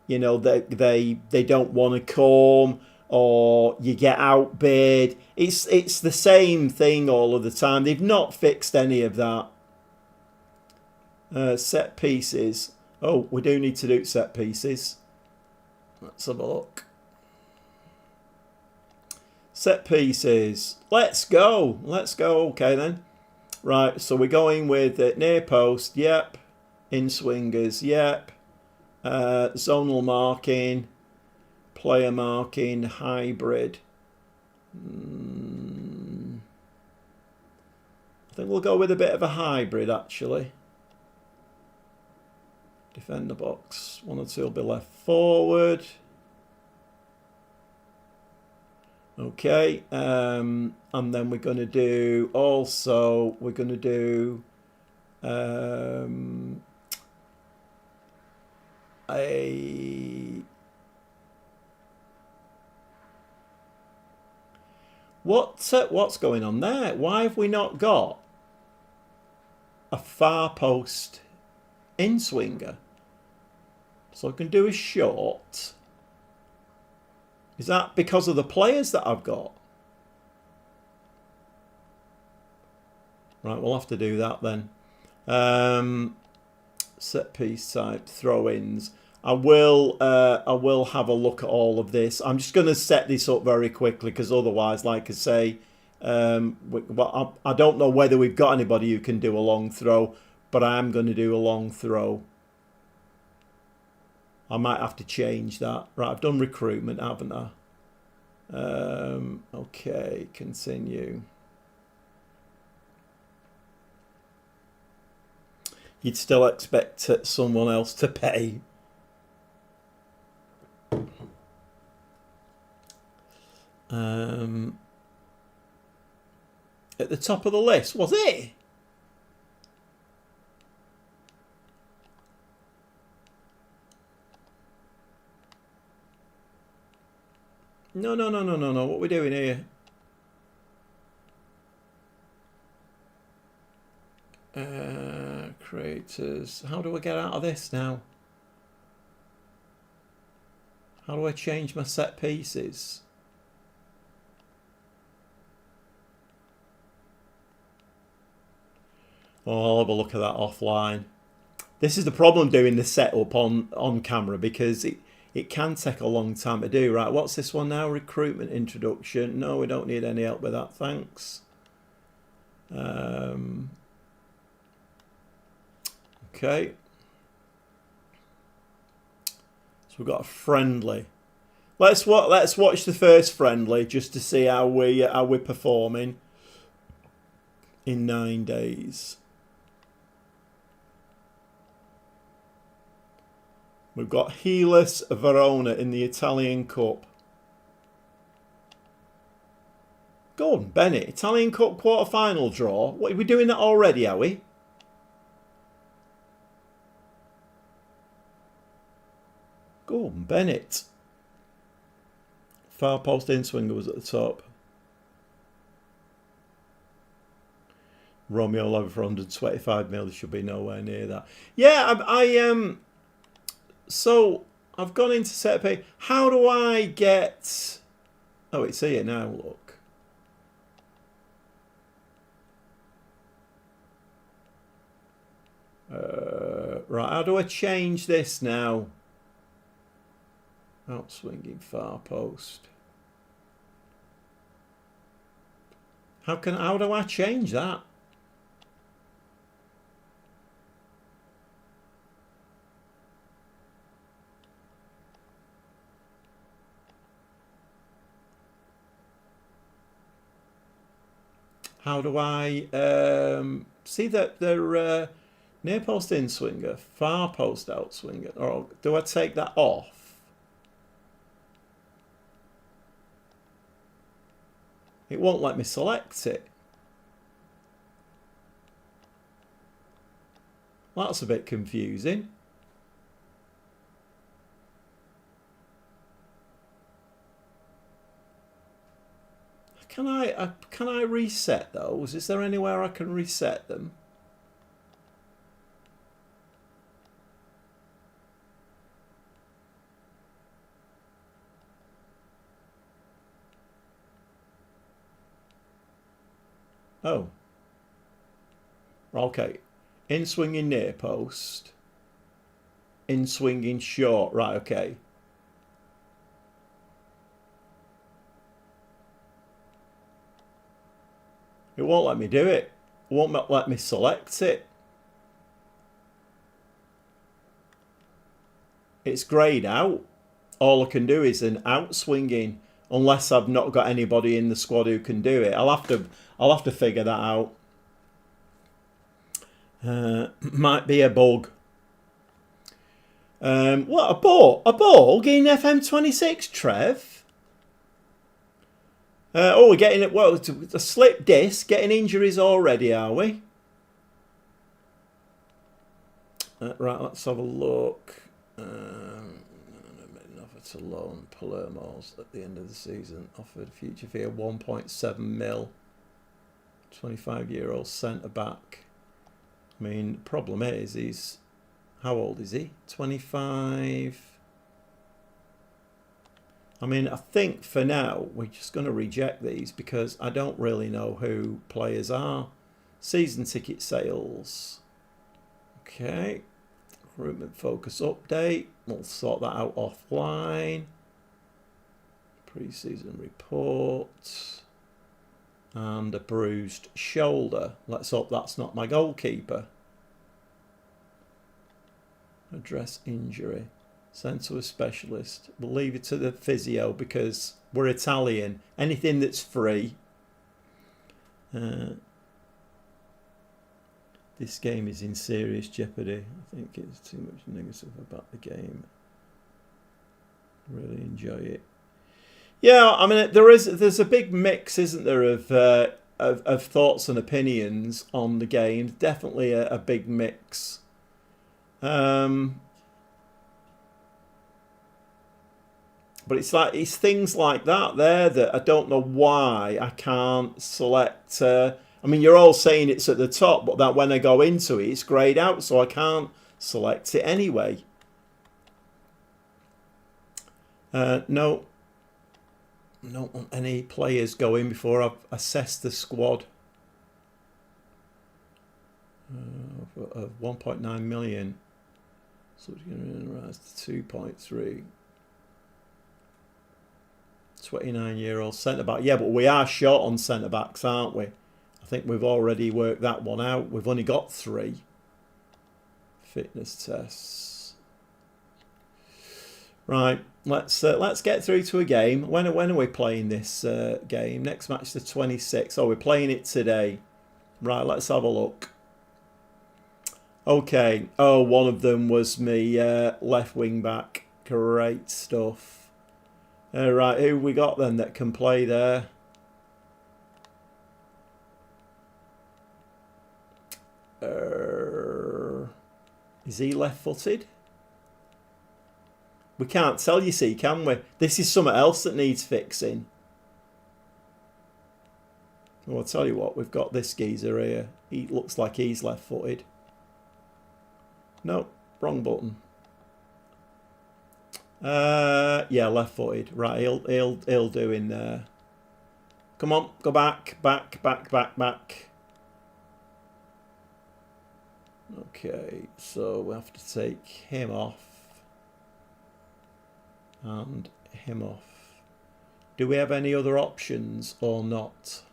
you know they don't want to come, or you get outbid. It's the same thing all of the time. They've not fixed any of that. Set pieces. Oh, we do need to do set pieces. Let's have a look. Set pieces. Let's go. Let's go. Okay then. Right, so we're going with near post, yep. In swingers, yep. Zonal marking, player marking, hybrid. I think we'll go with a bit of a hybrid, actually. Defender box, 1 or 2 will be left forward. Okay, and then we're going to do also, we're going to do what's going on there? Why have we not got a far post in swinger? So I can do a short. Is that because of the players that I've got? Right, we'll have to do that then. Set piece type, throw-ins. I will have a look at all of this. I'm just going to set this up very quickly because otherwise, like I say, I don't know whether we've got anybody who can do a long throw, but I am going to do a long throw. I might have to change that. Right, I've done recruitment, haven't I? Okay, continue. You'd still expect someone else to pay. At the top of the list, was it? No. What are we doing here? Creators. How do I get out of this now? How do I change my set pieces? Oh, I'll have a look at that offline. This is the problem doing the setup on camera because it can take a long time to do. Right, what's this one now? Recruitment introduction. No, we don't need any help with that, thanks. Okay. So we've got a friendly. Let's watch the first friendly just to see how we're performing in 9 days. We've got Hellas Verona in the Italian Cup. Gordon Bennett, Italian Cup quarter-final draw. What, are we doing that already, are we? Gordon Bennett. Far post in swinger was at the top. Romeo Levy for 125 mil. There should be nowhere near that. Yeah, so I've gone into set pay. How do I get? Oh, it's here now. Look. Right, how do I change this now? Outswinging far post. How do I change that? How do I see that they're near post in swinger, far post out swinger, or do I take that off? It won't let me select it. That's a bit confusing. Can I reset those? Is there anywhere I can reset them? Oh. Okay. In swinging near post. In swinging short. Right, okay. It won't let me do it. It won't let me select it. It's greyed out. All I can do is an out swinging, unless I've not got anybody in the squad who can do it. I'll have to figure that out. Might be a bug. What, a bug in FM26, Trev? We're getting it. Well, a slip disc. Getting injuries already, are we? Right, let's have a look. To loan Palermo's at the end of the season. Offered future fee of 1.7 mil. 25-year-old centre back. I mean, the problem is he's, how old is he? 25. I mean, I think for now we're just going to reject these because I don't really know who players are. Season ticket sales. Okay. Recruitment focus update. We'll sort that out offline. Pre-season report. And a bruised shoulder. Let's hope that's not my goalkeeper. Address injury. Sent to a specialist. We'll leave it to the physio because we're Italian. Anything that's free. This game is in serious jeopardy. I think it's too much negative about the game. Really enjoy it. Yeah, I mean, there's a big mix, isn't there, of thoughts and opinions on the game. Definitely a big mix. But it's things like that there that I don't know why I can't select. I mean, you're all saying it's at the top, but that when I go into it, it's greyed out, so I can't select it anyway. No. I don't want any players going before I've assessed the squad. Of 1.9 million. So it's going to rise to 2.3. 29-year-old centre-back. Yeah, but we are short on centre-backs, aren't we? I think we've already worked that one out. We've only got 3 fitness tests. Right, let's get through to a game. When are we playing this game? Next match, the 26th. Oh, we're playing it today. Right, let's have a look. Okay. Oh, one of them was me left wing back. Great stuff. Right, who we got then that can play there? Is he left-footed? We can't tell, you see, can we? This is something else that needs fixing. Well, I'll tell you what, we've got this geezer here. He looks like he's left-footed. No, wrong button. Yeah, left-footed. Right, he'll do in there. Come on, go back. Okay, so we have to take him off. And him off. Do we have any other options or not?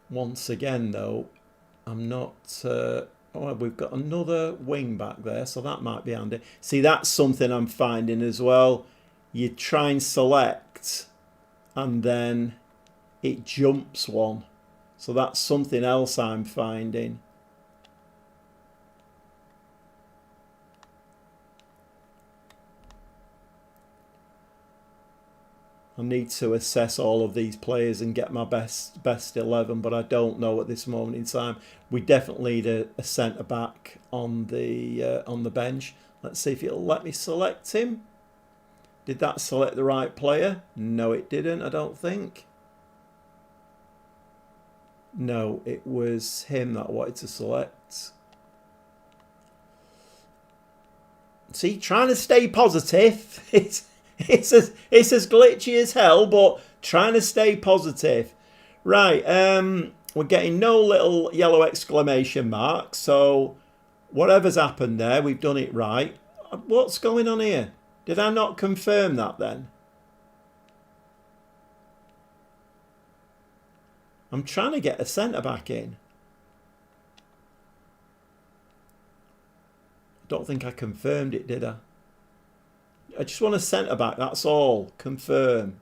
Once again, though, I'm not... oh, we've got another wing back there, so that might be handy. See, that's something I'm finding as well. You try and select, and then it jumps one. So that's something else I'm finding. I need to assess all of these players and get my best 11, but I don't know at this moment in time. We definitely need a centre back on the bench. Let's see if it'll let me select him. Did that select the right player? No, it didn't, I don't think. No, it was him that I wanted to select. See, trying to stay positive. It's as glitchy as hell, but trying to stay positive. Right, we're getting no little yellow exclamation mark. So whatever's happened there, we've done it right. What's going on here? Did I not confirm that then? I'm trying to get a centre back in. Don't think I confirmed it, did I? I just want a centre back, that's all. Confirm.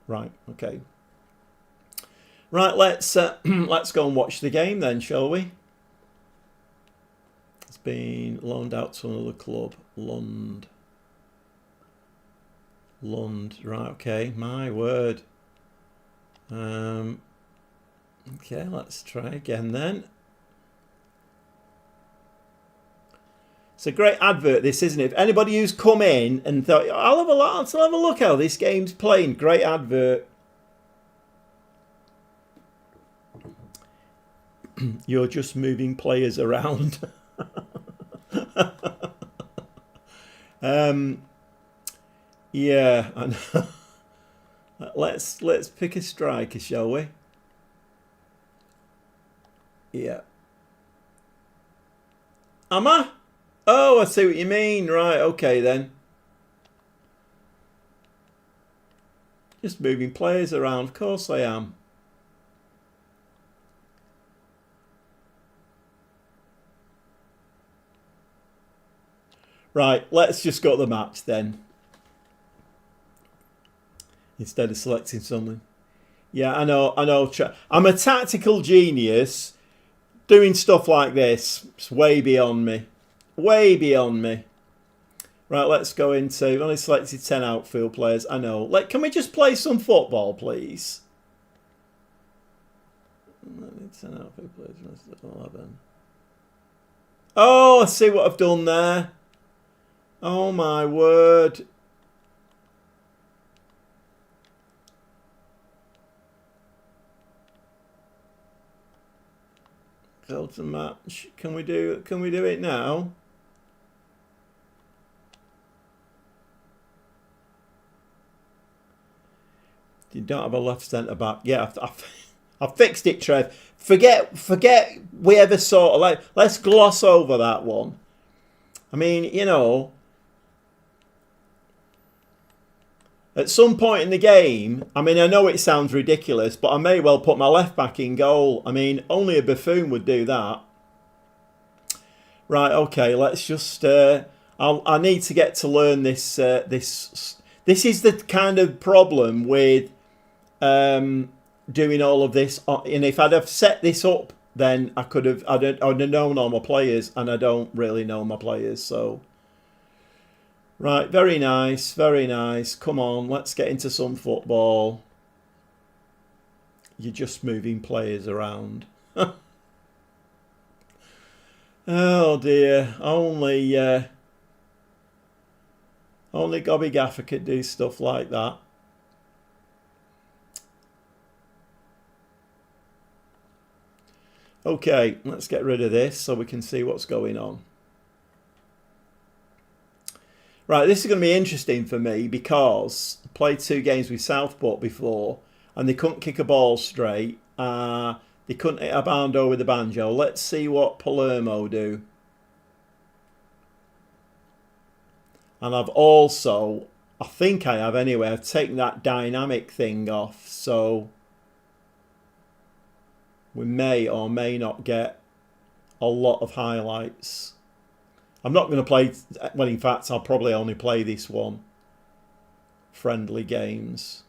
Right, okay. Right, let's go and watch the game then, shall we? It's been loaned out to another club. Lund. Right, okay. My word. Okay, let's try again then. It's a great advert, this, isn't it? If anybody who's come in and thought, I'll have a look how this game's playing. Great advert. You're just moving players around. Yeah, I know. Let's pick a striker, shall we? Yeah. Am I? Oh, I see what you mean. Right, okay then. Just moving players around. Of course I am. Right, let's just go to the match then. Instead of selecting someone. Yeah, I know. I'm a tactical genius. Doing stuff like this, it's way beyond me. Way beyond me. Right, let's go into... We've only selected 10 outfield players. I know. Can we just play some football, please? 10 outfield players. 11. Oh, I see what I've done there. Oh, my word. Go to match. Can we do it now? You don't have a left centre back. Yeah, I've fixed it, Trev. Forget we ever sort of let's gloss over that one. I mean, you know, at some point in the game, I mean, I know it sounds ridiculous, but I may well put my left back in goal. I mean, only a buffoon would do that. Right, okay, let's just... I need to get to learn this This is the kind of problem with doing all of this. And if I'd have set this up, then I'd have known all my players, and I don't really know my players. So, right, very nice, very nice. Come on, let's get into some football. You're just moving players around. Oh dear, only Gobby Gaffer could do stuff like that. Okay, let's get rid of this so we can see what's going on. Right, this is going to be interesting for me because I played 2 games with Southport before and they couldn't kick a ball straight. They couldn't hit a bando with the banjo. Let's see what Palermo do. And I've also, I think I have anyway, I've taken that dynamic thing off. So we may or may not get a lot of highlights. I'm not going to play, well, in fact, I'll probably only play this one. Friendly games.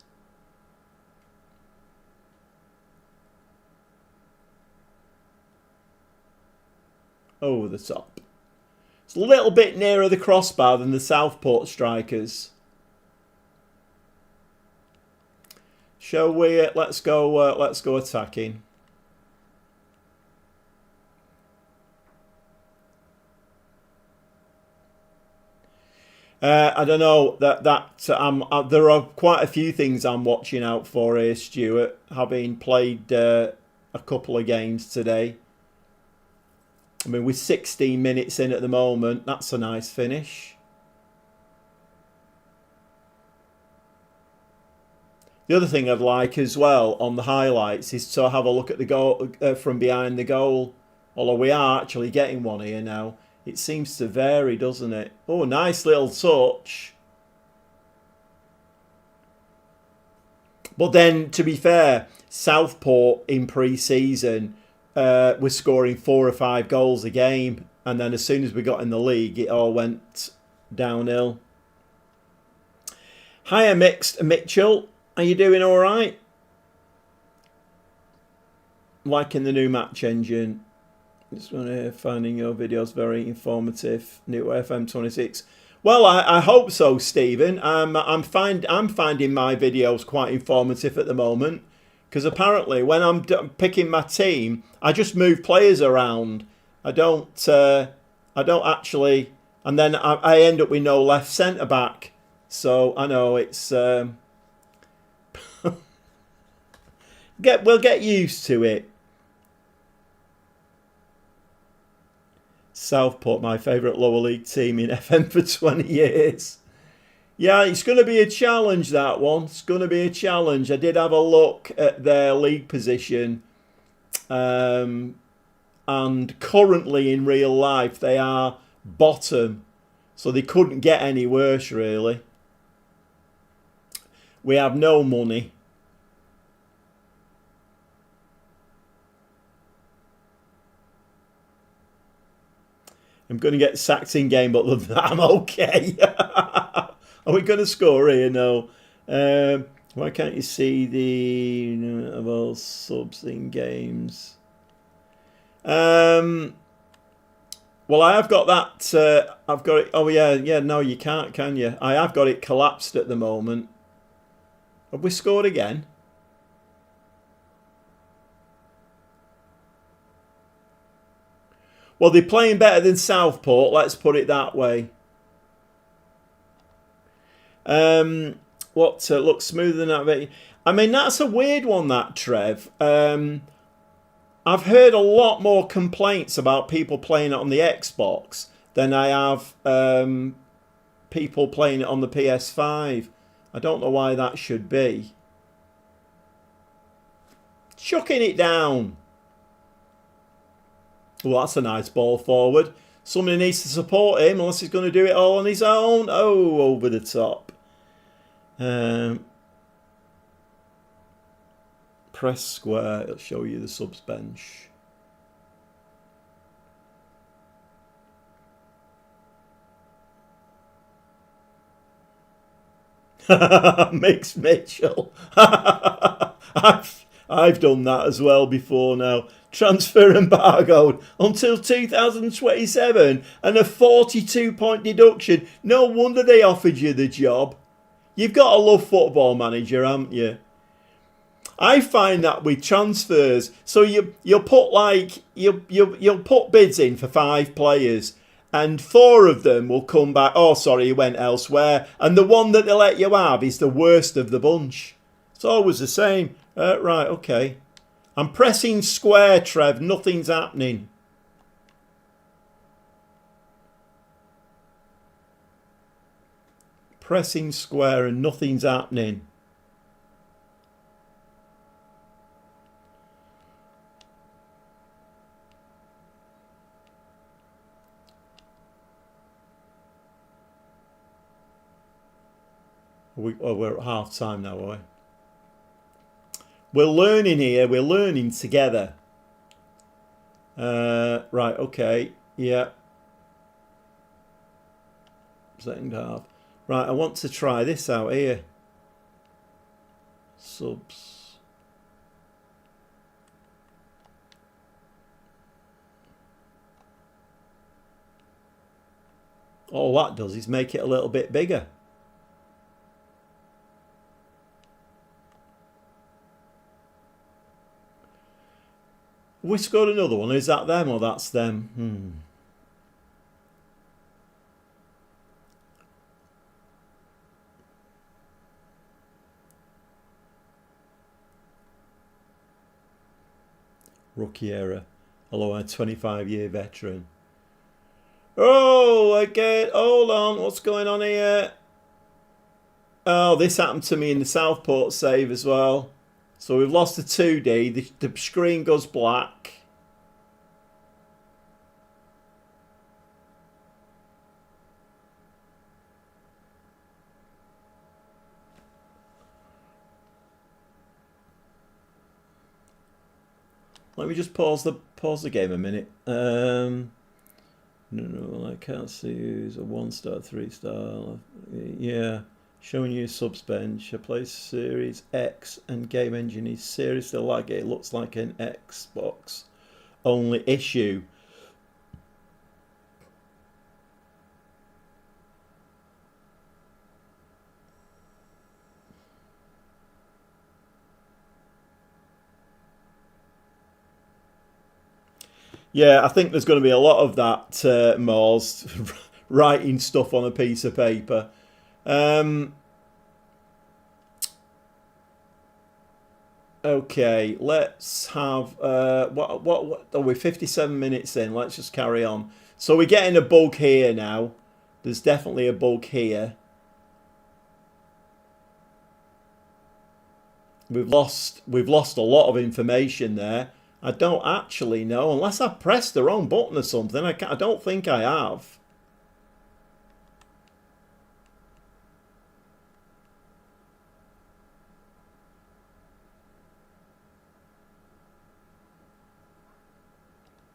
Over the top. It's a little bit nearer the crossbar than the Southport strikers. Shall we? Let's go attacking. I don't know there are quite a few things I'm watching out for here, Stuart. Having played a couple of games today. I mean, we're 16 minutes in at the moment. That's a nice finish. The other thing I'd like as well on the highlights is to have a look at the goal from behind the goal. Although we are actually getting one here now. It seems to vary, doesn't it? Oh, nice little touch. But then, to be fair, Southport in pre-season was scoring 4 or 5 goals a game. And then as soon as we got in the league, it all went downhill. Hiya, Mixed Mitchell. Are you doing all right? Liking the new match engine. Just want to finding your videos very informative. New FM26. Well, I hope so, Stephen. I'm finding my videos quite informative at the moment because apparently when I'm picking my team, I just move players around. I don't actually, and then I end up with no left centre back. So I know it's we'll get used to it. Southport, my favourite lower league team in FM for 20 years. Yeah, it's going to be a challenge, that one. It's going to be a challenge. I did have a look at their league position. And currently in real life, they are bottom. So they couldn't get any worse, really. We have no money. I'm going to get sacked in game, but I'm okay. Are we going to score here? No. Why can't you see the well subs in games? Well, I have got that. I've got it. Oh yeah. No, you can't, can you? I have got it collapsed at the moment. Have we scored again? Well, they're playing better than Southport, let's put it that way. What looks smoother than that? I mean, that's a weird one, that, Trev. I've heard a lot more complaints about people playing it on the Xbox than I have people playing it on the PS5. I don't know why that should be. Chucking it down. Well, that's a nice ball forward. Somebody needs to support him unless he's going to do it all on his own. Oh, over the top. Press square. It'll show you the subs bench. Mix Mitchell. I've done that as well before now. Transfer embargoed until 2027 and a 42-point deduction. No wonder they offered you the job. You've got to love Football Manager, haven't you? I find that with transfers, so you'll put like you'll put bids in for 5 players, and 4 of them will come back. Oh, sorry, you went elsewhere, and the one that they let you have is the worst of the bunch. It's always the same. Right, okay. I'm pressing square, Trev. Nothing's happening. Pressing square and nothing's happening. We're at half time now, are we? We're learning here. We're learning together. Right, okay. Yeah. Second half. Right, I want to try this out here. Subs. All that does is make it a little bit bigger. We scored another one. Is that them or that's them? Rookie error. Hello, I'm a 25-year veteran. Oh, again. Hold on. What's going on here? Oh, this happened to me in the Southport save as well. So we've lost the 2D. The screen goes black. Let me just pause the game a minute. No, I can't see who's a 1-star, 3-star. Yeah. Showing you subs bench. I play Series X and game engine is seriously laggy. It looks like an Xbox only issue. Yeah, I think there's going to be a lot of that, Mars, writing stuff on a piece of paper. Okay, let's have what are we 57 minutes in? Let's just carry on. So we're getting a bug here now. There's definitely a bug here. We've lost a lot of information there. I don't actually know unless I pressed the wrong button or something. I don't think I have.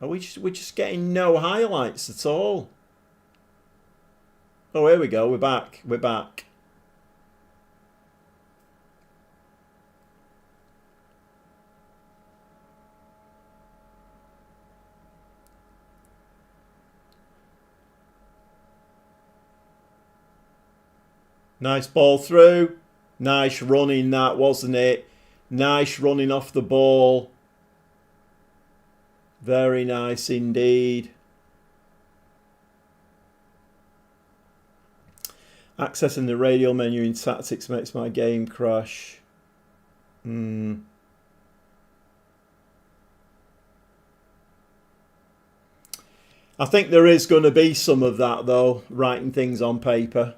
We're just getting no highlights at all. Oh, here we go. We're back. We're back. Nice ball through. Nice running that, wasn't it? Nice running off the ball. Very nice indeed. Accessing the radial menu in tactics makes my game crash. I think there is going to be some of that though, writing things on paper.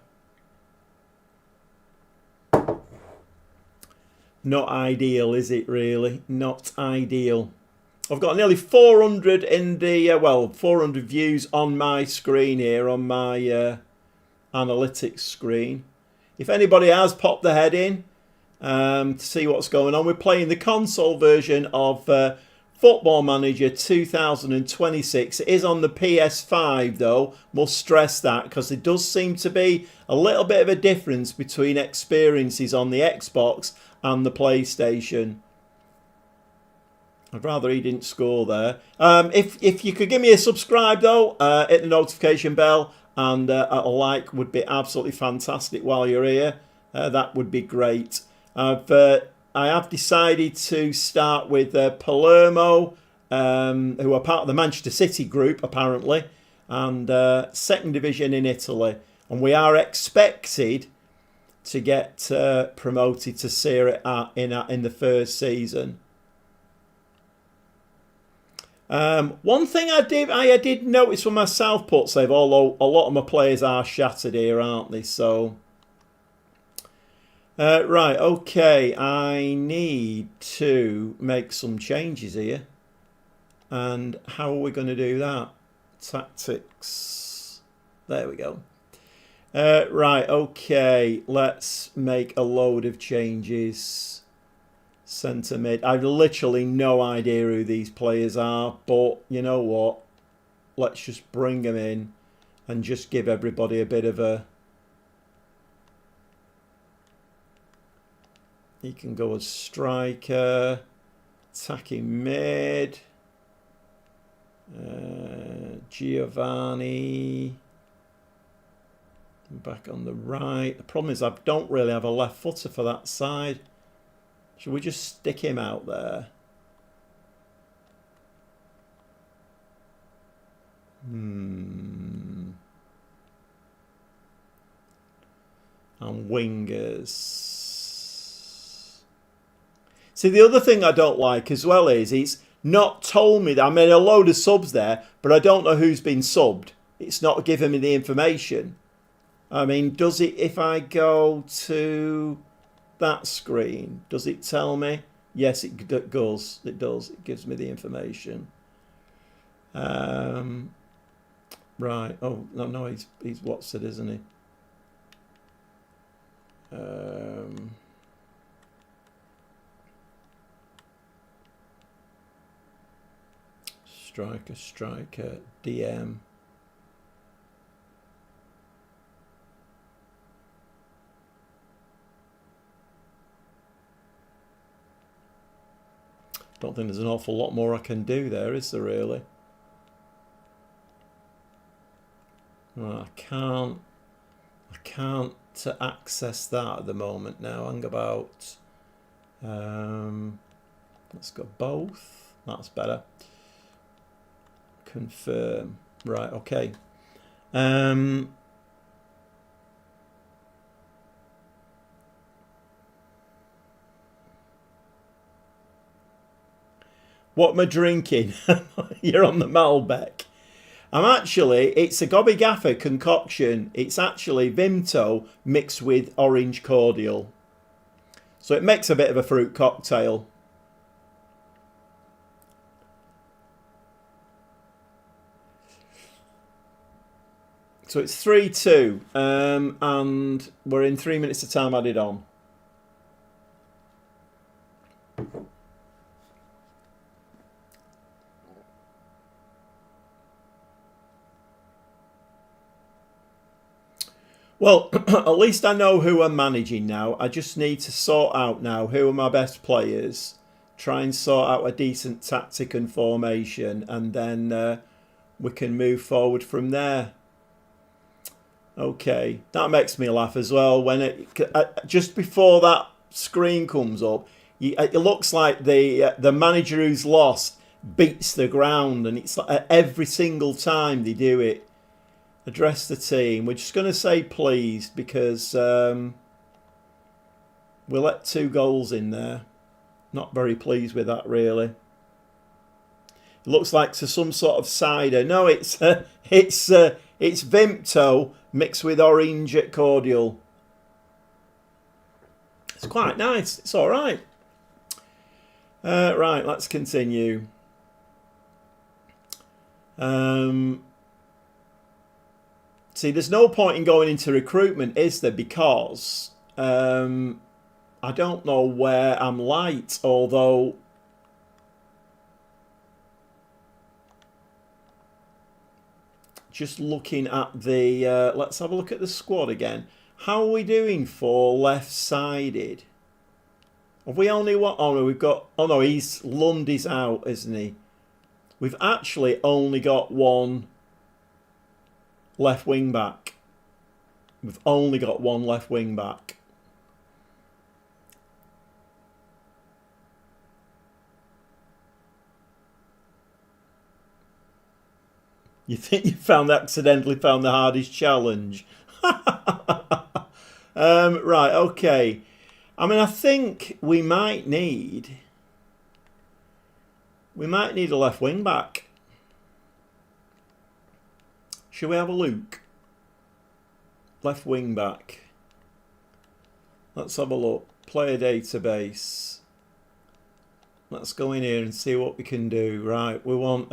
Not ideal, is it really? Not ideal. I've got nearly 400 in the, 400 views on my screen here, on my analytics screen. If anybody has popped their head in to see what's going on, we're playing the console version of Football Manager 2026. It is on the PS5 though, must stress that, because there does seem to be a little bit of a difference between experiences on the Xbox and the PlayStation. I'd rather he didn't score there. If you could give me a subscribe though, hit the notification bell, and a like would be absolutely fantastic while you're here. That would be great. I have decided to start with Palermo, who are part of the Manchester City group apparently, and second division in Italy, and we are expected to get promoted to Serie A in the first season. One thing I did notice from my Southport save, although a lot of my players are shattered here, aren't they? So. Right, okay, I need to make some changes here. And how are we going to do that? Tactics. There we go. Right, okay, let's make a load of changes. Centre mid. I've literally no idea who these players are, but you know what? Let's just bring them in and just give everybody a bit of a... He can go as striker, attacking mid, Giovanni, back on the right. The problem is I don't really have a left footer for that side. Should we just stick him out there? And wingers. See, the other thing I don't like as well is it's not told me that I made a load of subs there, but I don't know who's been subbed. It's not giving me the information. I mean, does it, if I go to that screen, does it tell me? Yes, it does. It does. It gives me the information. Right. Oh, no, he's Watson, isn't he? Striker, DM. Don't think there's an awful lot more I can do there, is there really? Well, I can't access that at the moment now. Hang about. Let's go both. That's better. Confirm. Right, okay. What am I drinking? You're on the Malbec. It's a Gobby Gaffer concoction. It's actually Vimto mixed with orange cordial. So it makes a bit of a fruit cocktail. So it's 3-2, and we're in 3 minutes of time added on. Well, at least I know who I'm managing now. I just need to sort out now who are my best players, try and sort out a decent tactic and formation, and then we can move forward from there. Okay, that makes me laugh as well. When it just before that screen comes up, it looks like the manager who's lost beats the ground, and it's like every single time they do it. Address the team. We're just going to say pleased because we let 2 goals in there. Not very pleased with that really. It looks like some sort of cider. No, it's Vimto mixed with orange cordial. It's quite nice. It's all right. Right, let's continue. See, there's no point in going into recruitment, is there? Because I don't know where I'm light, although just looking at the... let's have a look at the squad again. How are we doing for left-sided? Have we only what? Oh no, we've got... Oh no, Lundy's out, isn't he? We've actually only got one left wing back. We've only got one left wing back. You think you accidentally found the hardest challenge? Right, okay. I mean, I think we might need a left wing back. Shall we have a look? Left wing back. Let's have a look. Player database. Let's go in here and see what we can do. Right, we want...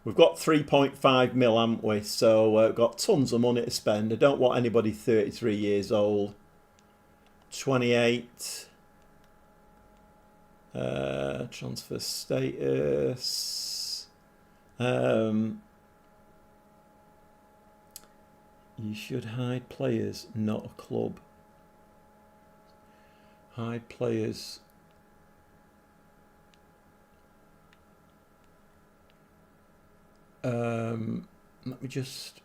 we've got 3.5 mil, haven't we? So we've got tons of money to spend. I don't want anybody 33 years old. 28. Transfer status. You should hide players, not a club. Hide players. Let me just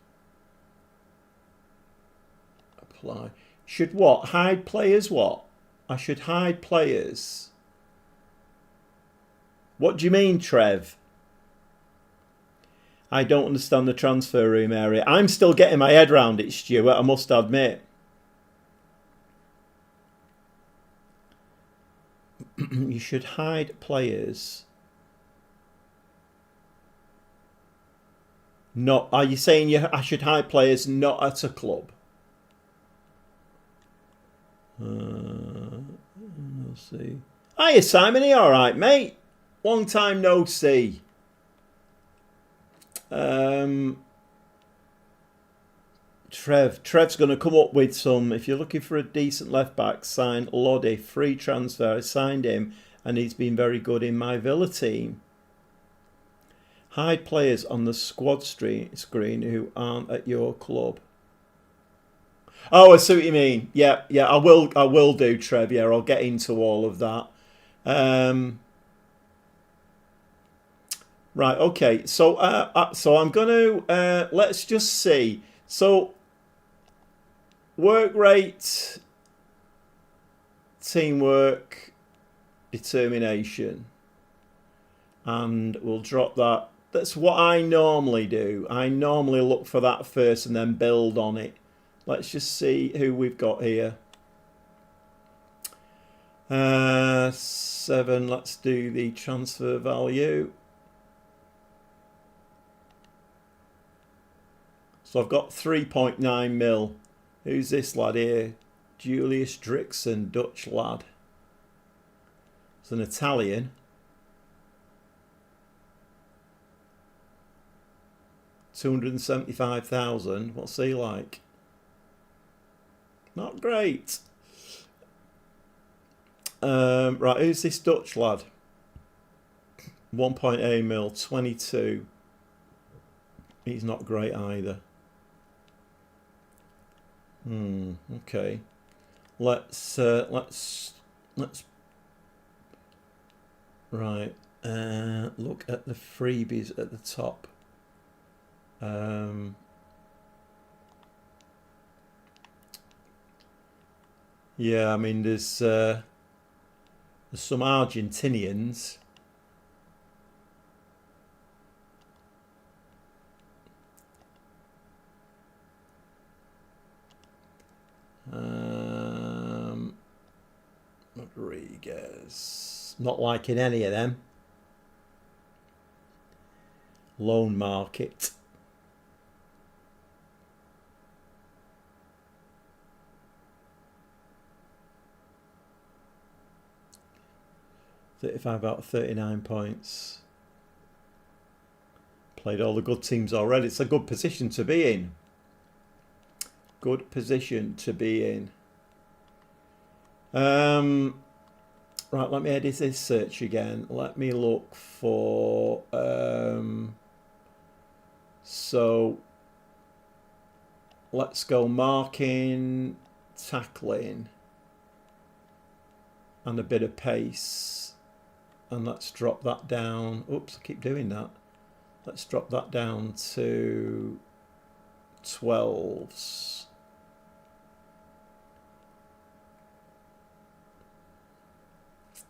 apply. Should what? Hide players what? I should hide players. What do you mean, Trev? I don't understand the transfer room area. I'm still getting my head around it, Stuart, I must admit. You should hide players. Not. Are you saying I should hide players not at a club? Let's see. Hiya, Simon. Are you all right, mate? Long time no see. Trev's going to come up with some. If you're looking for a decent left back, sign Lodi. Free transfer. I signed him, and he's been very good in my Villa team. Hide players on the squad screen who aren't at your club. Oh, I see what you mean. Yeah, I will do, Trev. Yeah, I'll get into all of that. Right, okay. So I'm going to let's just see. So work rate, teamwork, determination, and we'll drop that. That's what I normally do. I normally look for that first and then build on it. Let's just see who we've got here. 7. Let's do the transfer value. So I've got 3.9 mil. Who's this lad here? Julius Drickson, Dutch lad. It's an Italian. $275,000. What's he like? Not great. Right, who's this Dutch lad? 1.8 mil, 22. He's not great either. Okay. Let's right. Look at the freebies at the top. Yeah, I mean there's some Argentinians. Rodriguez. Not liking any of them. Loan market. $35 out of 39 points. Played all the good teams already. It's a good position to be in. Good position to be in. Right, let me edit this search again. Let me look for... so, let's go marking, tackling, and a bit of pace. And let's drop that down. Oops, I keep doing that. Let's drop that down to 12s.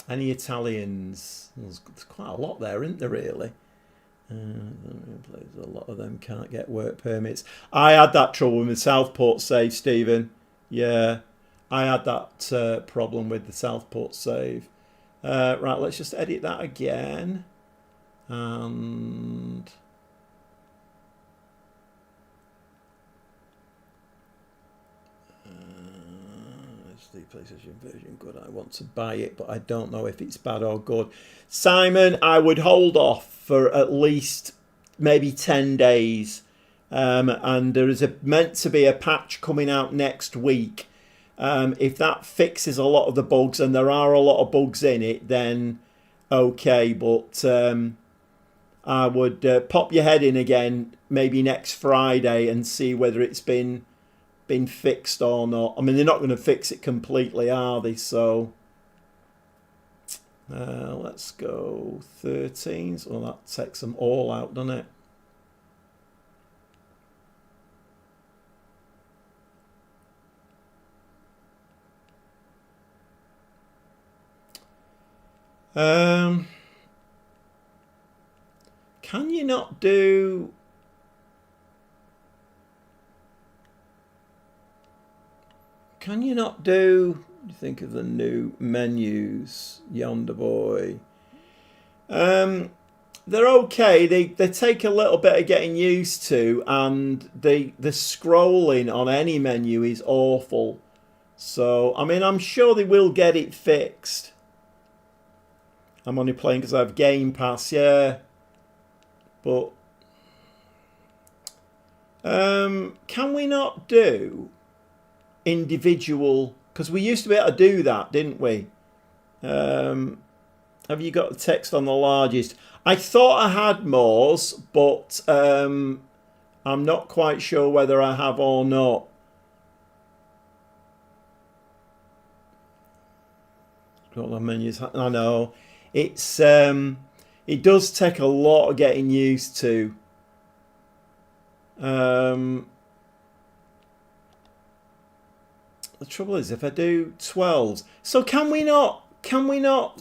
Any Italians? There's quite a lot there, isn't there, really? A lot of them can't get work permits. I had that trouble with Southport save, Stephen. Yeah, I had that problem with the Southport save. Right, let's just edit that again. And... the PlayStation version good. I want to buy it, but I don't know if it's bad or good. Simon, I would hold off for at least maybe 10 days. And there is meant to be a patch coming out next week. If that fixes a lot of the bugs, and there are a lot of bugs in it, then okay. But I would pop your head in again maybe next Friday and see whether it's been fixed or not. I mean, they're not going to fix it completely, are they? So let's go 13s. Well, that takes them all out, doesn't it? Can you not do... Can you not do... Think of the new menus, Yonder Boy. They're okay. They take a little bit of getting used to, and the scrolling on any menu is awful. So, I mean, I'm sure they will get it fixed. I'm only playing because I have Game Pass, yeah. But can we not do individual, because we used to be able to do that, didn't we? Have you got the text on the largest? I thought I had Moors, but I'm not quite sure whether I have or not. Got the menus. I know it's it does take a lot of getting used to. The trouble is, if I do 12s, so can we not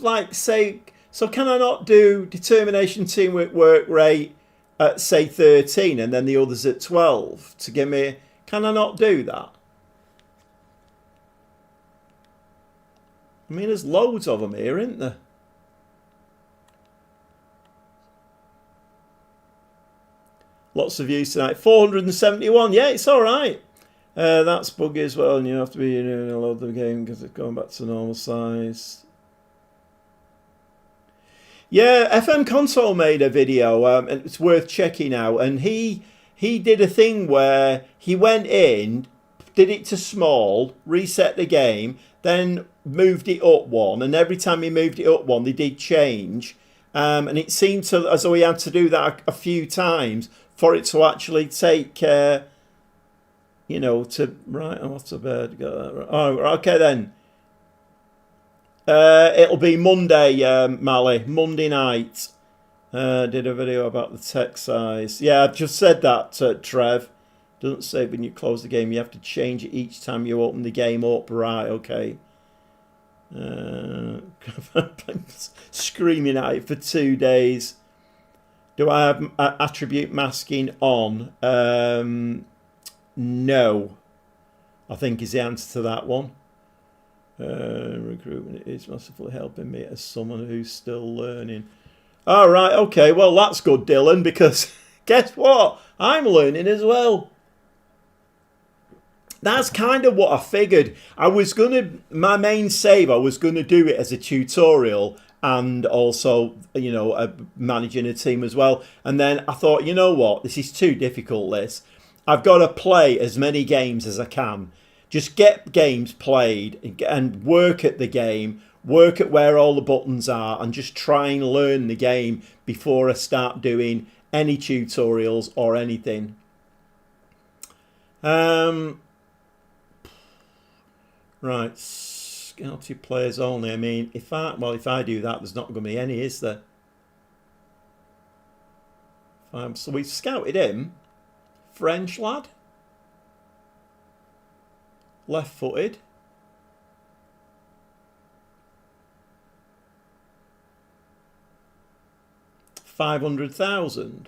like say, so can I not do determination, teamwork, work rate at say 13 and then the others at 12 to give me, can I not do that? I mean, there's loads of them here, isn't there? Lots of views tonight. 471. Yeah, it's all right. That's buggy as well, and you have to be in a load of the game because it's going back to normal size. Yeah, FM Console made a video, and it's worth checking out. And he did a thing where he went in, did it to small, reset the game, then moved it up one, and every time he moved it up one, they did change. And it seemed to as though he had to do that a few times for it to actually take. You know, to right, I'm off to bed. Got that right. Oh, okay then. It'll be Monday, Mally. Monday night. Did a video about the text size. Yeah, I've just said that, Trev. Doesn't say when you close the game you have to change it each time you open the game up. Right, okay. Screaming at it for 2 days. Do I have attribute masking on? No, I think is the answer to that one. Recruitment is massively helping me as someone who's still learning. All right, okay, well that's good, Dylan, because guess what? I'm learning as well. That's kind of what I figured. My main save, I was going to do it as a tutorial and also, you know, managing a team as well. And then I thought, you know what? This is too difficult, this. I've got to play as many games as I can. Just get games played and work at the game work at where all the buttons are, and just try and learn the game before I start doing any tutorials or anything. Right, scouted players only. I mean, if I do that, there's not going to be any, is there? So we've scouted him. French lad. Left-footed. $500,000.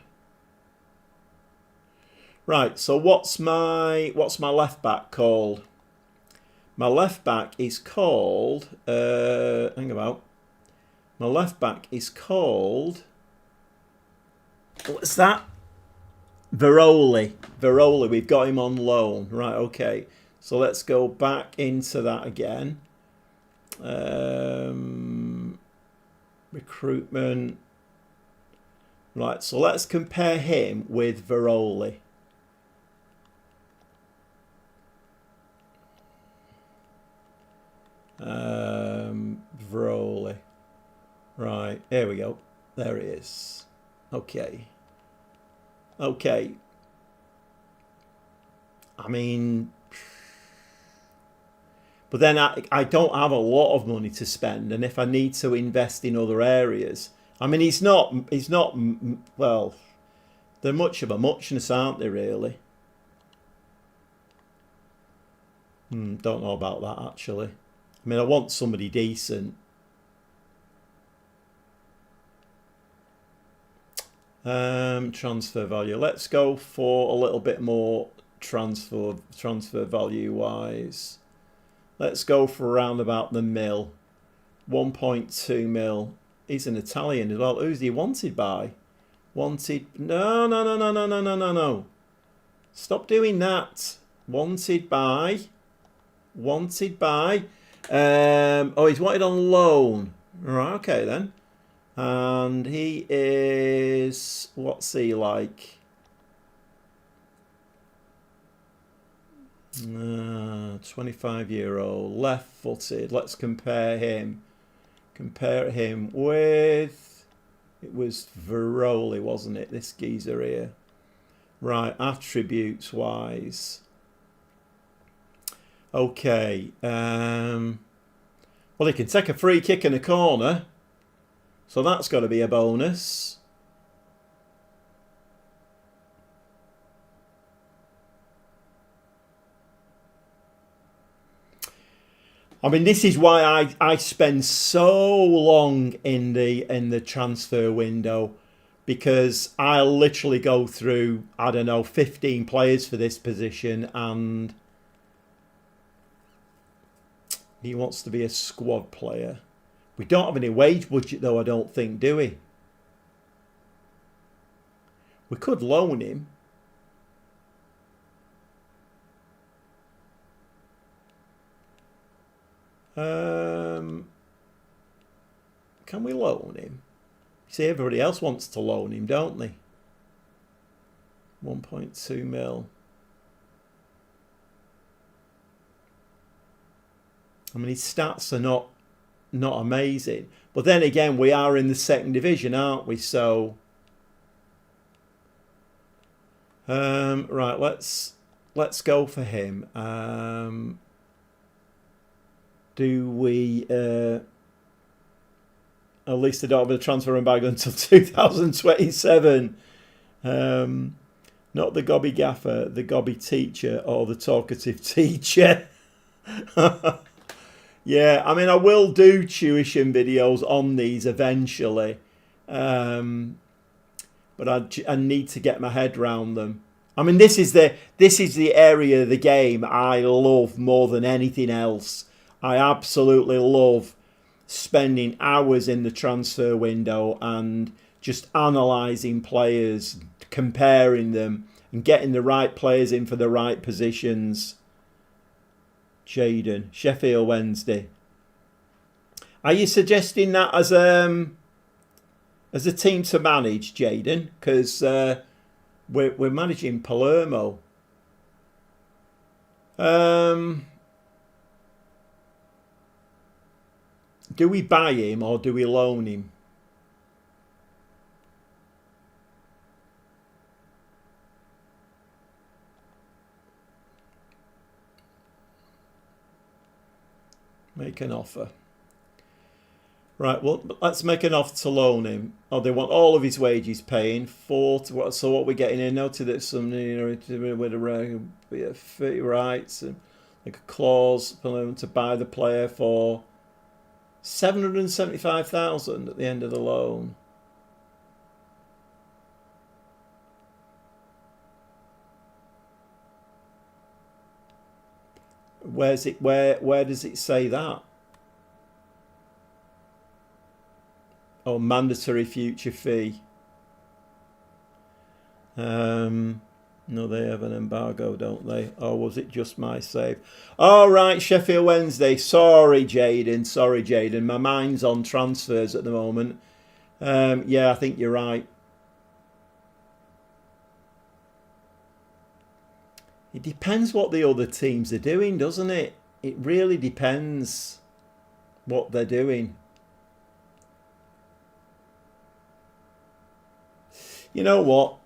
Right, so what's my left back called? My left back is called hang about. My left back is called, what's that? Veroli. Veroli, we've got him on loan. Right, okay. So let's go back into that again. Recruitment. Right, so let's compare him with Veroli. Veroli. Right, here we go. There it is. Okay. Okay. I mean, but then I don't have a lot of money to spend, and if I need to invest in other areas, I mean, he's not, well, they're much of a muchness, aren't they, really? Don't know about that, actually. I mean, I want somebody decent. Transfer value. Let's go for a little bit more transfer value wise. Let's go for around about the mil. 1.2 mil. He's an Italian as well. Who's he wanted by? Wanted. No. Stop doing that. Wanted by. Oh, he's wanted on loan. Right, okay then. And he is, what's he like? 25-year-old, left-footed. Let's compare him. Compare him with, it was Veroli, wasn't it? This geezer here. Right, attributes wise. Okay. Well, he can take a free kick in a corner. So that's got to be a bonus. I mean, this is why I spend so long in the transfer window, because I literally go through, I don't know, 15 players for this position, and he wants to be a squad player. We don't have any wage budget, though, I don't think, do we? We could loan him. Can we loan him? See, everybody else wants to loan him, don't they? 1.2 mil. I mean, his stats are not amazing, but then again, we are in the second division, aren't we? So right, let's go for him. Do we at least I don't have a transfer embargo until 2027. Not the gobby gaffer, the gobby teacher, or the talkative teacher. Yeah, I mean, I will do tuition videos on these eventually, but I need to get my head round them. I mean, this is the area of the game I love more than anything else. I absolutely love spending hours in the transfer window and just analysing players, comparing them, and getting the right players in for the right positions. Jaden, Sheffield Wednesday. Are you suggesting that as a team to manage, Jaden? Because we're managing Palermo. Do we buy him or do we loan him? Make an offer. Right, well, let's make an offer to loan him. Oh, they want all of his wages paying. So what we're getting in, noted that some, with a fee rights, and like a clause for them to buy the player for 775,000 at the end of the loan. Where's it? Where does it say that? Oh, mandatory future fee. No, they have an embargo, don't they? Or was it just my save? All right, Sheffield Wednesday. Sorry, Jaden. Sorry, Jaden. My mind's on transfers at the moment. Yeah, I think you're right. It depends what the other teams are doing, doesn't it? It really depends what they're doing. You know what?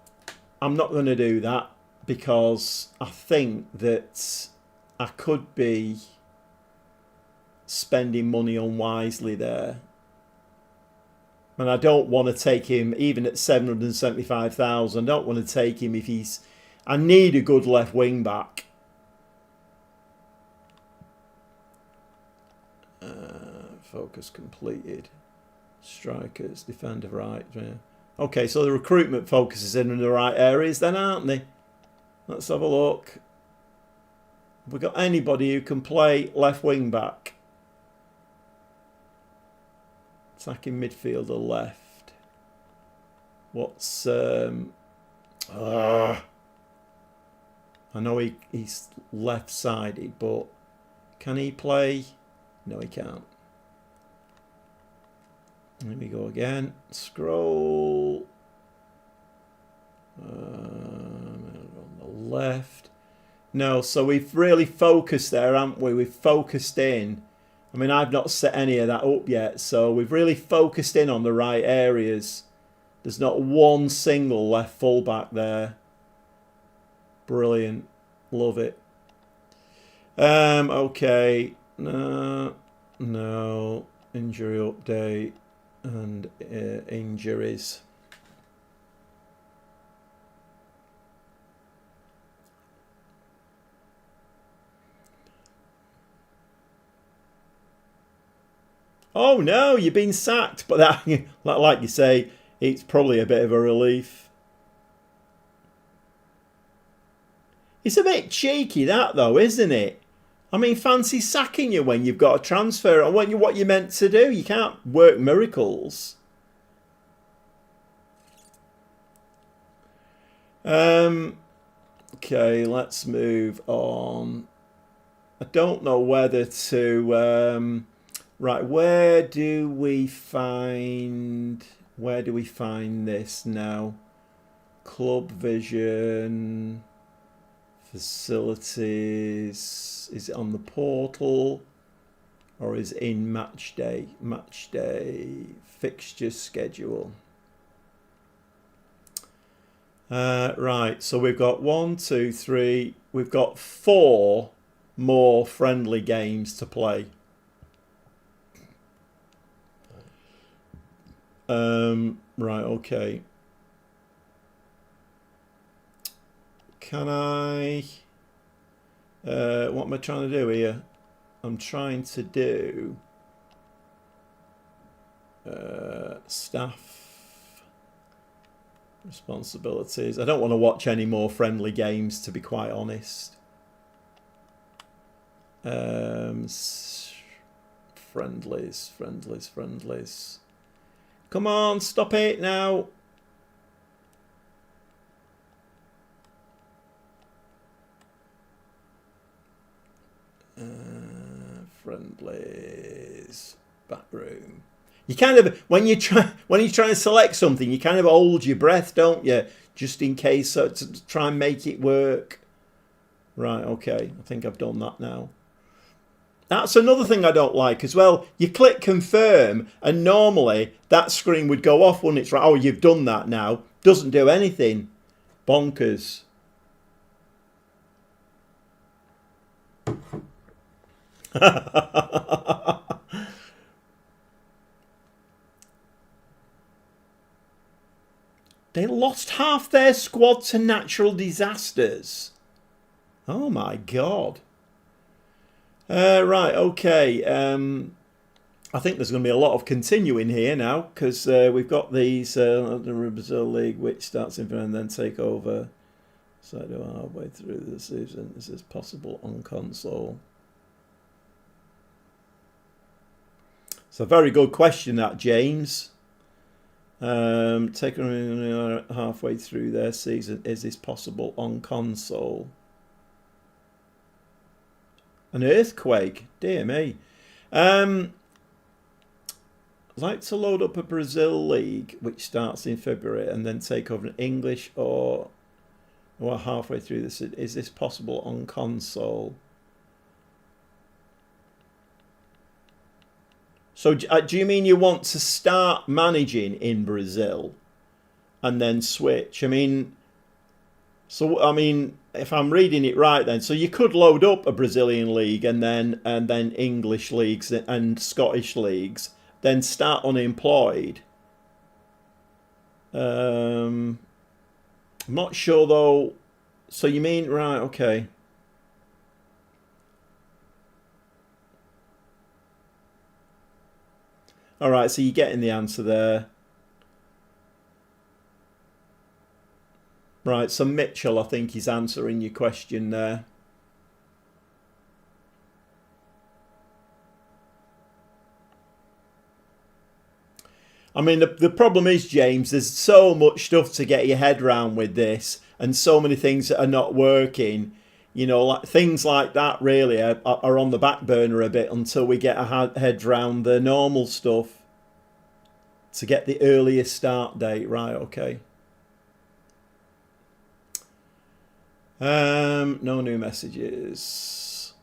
I'm not going to do that because I think that I could be spending money unwisely there. And I don't want to take him, even at 775,000, I don't want to take him if he's... I need a good left wing back. Focus completed. Strikers, defender right. Yeah. Okay, so the recruitment focuses in the right areas then, aren't they? Let's have a look. Have we got anybody who can play left wing back? Attacking midfielder left. What's... I know he's left-sided, but can he play? No, he can't. Here we go again. Scroll. On the left. No, so we've really focused there, haven't we? We've focused in. I mean, I've not set any of that up yet, so we've really focused in on the right areas. There's not one single left fullback there. Brilliant. Love it. Okay. No. Injury update and injuries. Oh no, you've been sacked. But that, like you say, it's probably a bit of a relief. It's a bit cheeky, that, though, isn't it? I mean, fancy sacking you when you've got a transfer and what you're meant to do. You can't work miracles. Okay, let's move on. I don't know whether to... right, where do we find this now? Club Vision... Facilities, is it on the portal or is it in match day fixture schedule? Right, so we've got 1, 2, 3, we've got 4 more friendly games to play. Right, okay. Can I... what am I trying to do here? I'm trying to do... staff... responsibilities. I don't want to watch any more friendly games, to be quite honest. Friendlies. Come on, stop it now. Friendlies, backroom. You kind of when you try to select something, you kind of hold your breath, don't you? Just in case, so to try and make it work. Right, okay. I think I've done that now. That's another thing I don't like as well. You click confirm, and normally that screen would go off when it's right. Oh, you've done that now. Doesn't do anything. Bonkers. They lost half their squad to natural disasters. Oh my God. Right, okay. I think there's going to be a lot of continuing here now because we've got these the Brazil League, which starts in and then take over. So halfway through the season, this is possible on console. It's a very good question, that, James. Taking halfway through their season, is this possible on console? An earthquake, dear me. I'd like to load up a Brazil League, which starts in February, and then take over an English or halfway through this. Is this possible on console? So do you mean you want to start managing in Brazil and then switch? I mean, if I'm reading it right, then so you could load up a Brazilian league and then English leagues and Scottish leagues, then start unemployed. I'm not sure though. So you mean, right? Okay. All right, so you're getting the answer there. Right, so Mitchell, I think, is answering your question there. I mean, the problem is, James, there's so much stuff to get your head around with this and so many things that are not working. You know, like things like that really are on the back burner a bit until we get our head around the normal stuff to get the earliest start date. Right, okay. No new messages.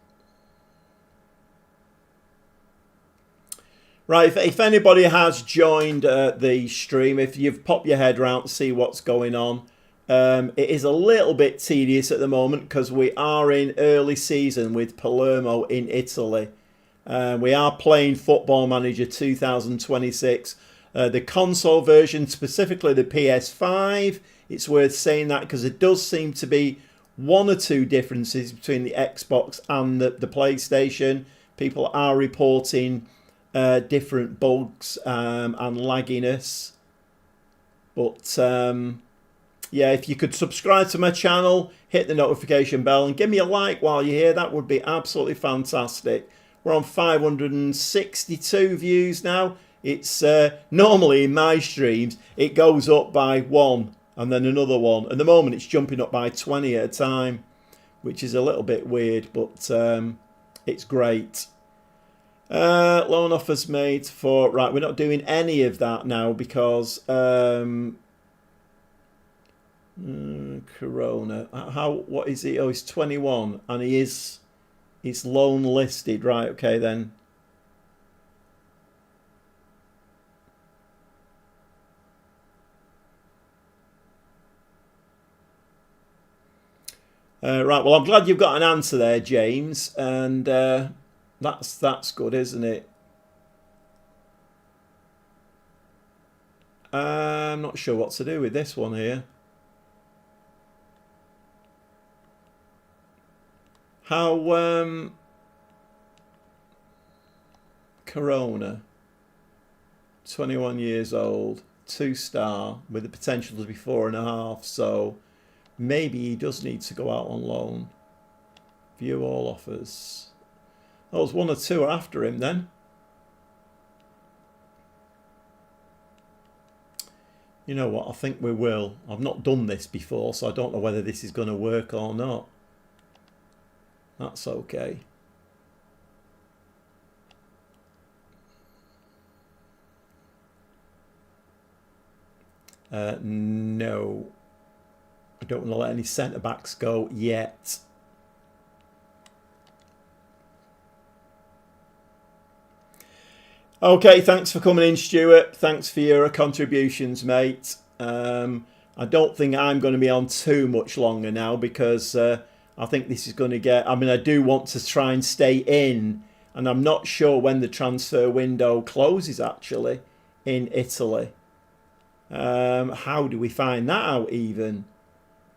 Right, if anybody has joined the stream, if you've popped your head around to see what's going on, it is a little bit tedious at the moment because we are in early season with Palermo in Italy. We are playing Football Manager 2026, the console version, specifically the PS5. It's worth saying that because it does seem to be one or two differences between the Xbox and the PlayStation. People are reporting different bugs and lagginess. But yeah, if you could subscribe to my channel, hit the notification bell and give me a like while you're here, that would be absolutely fantastic. We're on 562 views now. It's normally in my streams, it goes up by one and then another one. At the moment, it's jumping up by 20 at a time, which is a little bit weird, but it's great. Loan offers made for... Right, we're not doing any of that now because... Corona. What is he? Oh, he's 21 and he's loan listed. Right, okay then. Right, well, I'm glad you've got an answer there, James, and that's good, isn't it? I'm not sure what to do with this one here. How Corona, 21 years old, 2-star with the potential to be 4.5, so maybe he does need to go out on loan. View all offers. Oh, there's one or two are after him then. You know what, I think we will. I've not done this before, so I don't know whether this is going to work or not. That's okay. No. I don't want to let any centre-backs go yet. Okay, thanks for coming in, Stuart. Thanks for your contributions, mate. I don't think I'm going to be on too much longer now because I think this is going to get... I mean, I do want to try and stay in, and I'm not sure when the transfer window closes, actually, in Italy. How do we find that out, even?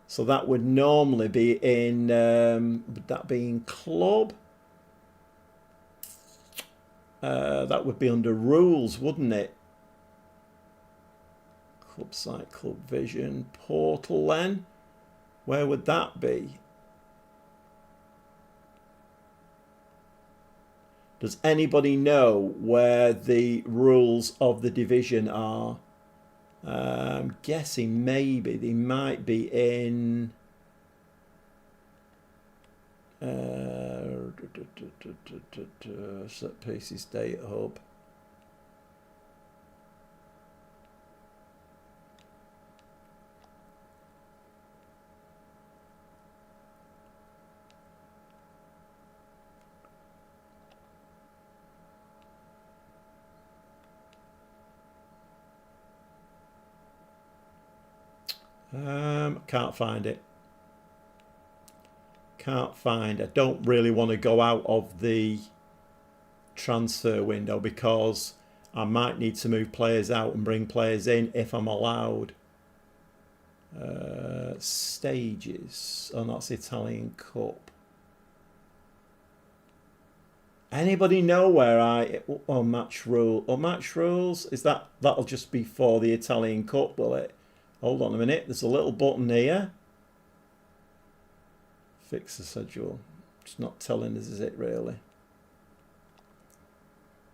So that would normally be in... would that be in club? That would be under rules, wouldn't it? Club site, club vision, portal then. Where would that be? Does anybody know where the rules of the division are? I'm guessing maybe they might be in... set pieces data hub. Can't find it. Can't find. I don't really want to go out of the transfer window because I might need to move players out and bring players in if I'm allowed. Stages. Oh, that's Italian Cup. Anybody know where I... Oh, match rule. Oh, match rules. Is that... That'll just be for the Italian Cup, will it? Hold on a minute. There's a little button here. Fix the schedule. It's not telling us, is it, really?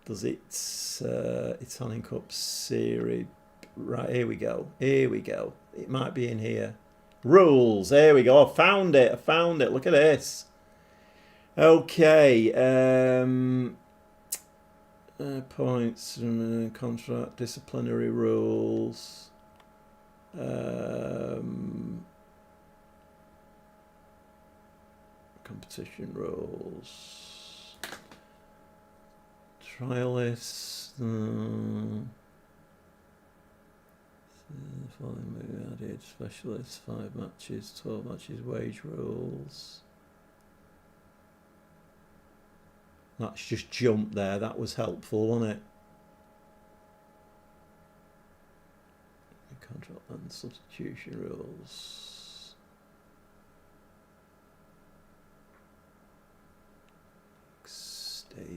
Does it... Italian Cup Series... Right, here we go. Here we go. It might be in here. Rules. There we go. I found it. I found it. Look at this. Okay. Points, contract, disciplinary rules. Competition rules. Trialists. Following movie added. Specialists. 5 matches. 12 matches. Wage rules. That's just jumped there. That was helpful, wasn't it? Contract and substitution rules. Stage.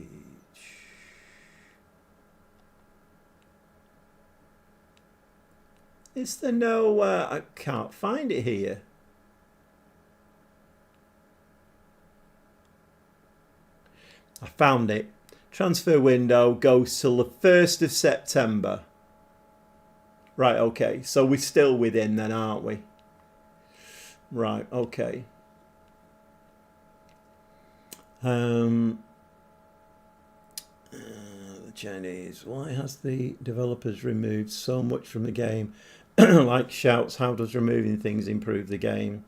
Is there no... I can't find it here. I found it. Transfer window goes till the 1st of September. Right, okay. So we're still within then, aren't we? Right, okay. The Chinese. Why has the developers removed so much from the game? Like shouts, how does removing things improve the game?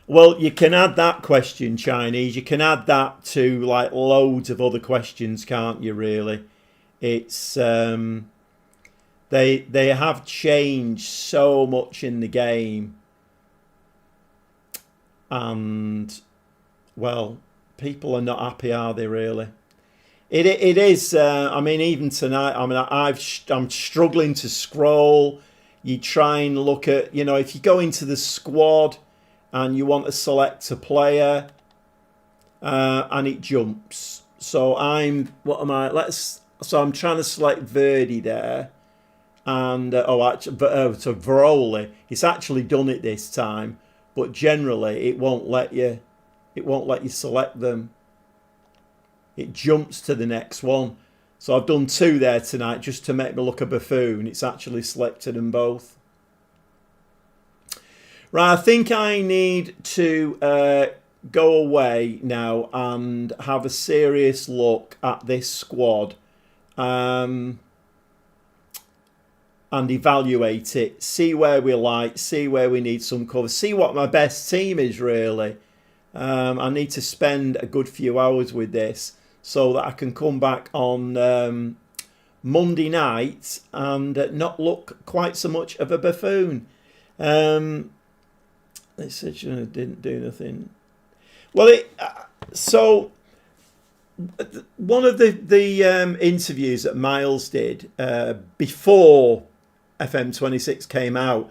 Well, you can add that question, Chinese. You can add that to like loads of other questions, can't you, really? It's they have changed so much in the game, and well, people are not happy, are they? Really, it is. I mean, even tonight, I mean, I'm struggling to scroll. You try and look at, you know, if you go into the squad and you want to select a player, and it jumps. So what am I? So I'm trying to select Verdi there, and so Veroli. It's actually done it this time, but generally it won't let you. It won't let you select them. It jumps to the next one. So I've done 2 there tonight just to make me look a buffoon. It's actually selected them both. Right, I think I need to go away now and have a serious look at this squad. And evaluate it, see where we like, see where we need some cover, see what my best team is really. I need to spend a good few hours with this. so that I can come back on Monday night and not look quite so much of a buffoon. They said she didn't do nothing. Well, so one of the interviews that Miles did before FM26 came out,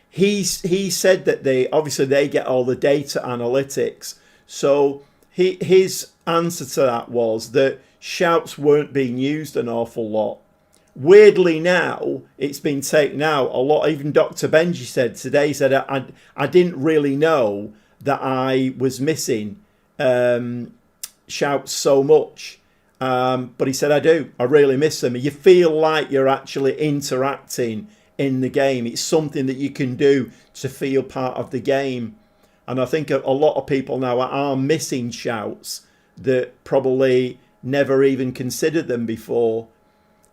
he said that they get all the data analytics. So his answer to that was that shouts weren't being used an awful lot. Weirdly now, it's been taken out a lot. Even Dr. Benji said today, I didn't really know that I was missing shouts so much. But he said, I really miss them. You feel like you're actually interacting in the game. It's something that you can do to feel part of the game. And I think a lot of people now are missing shouts that probably never even considered them before.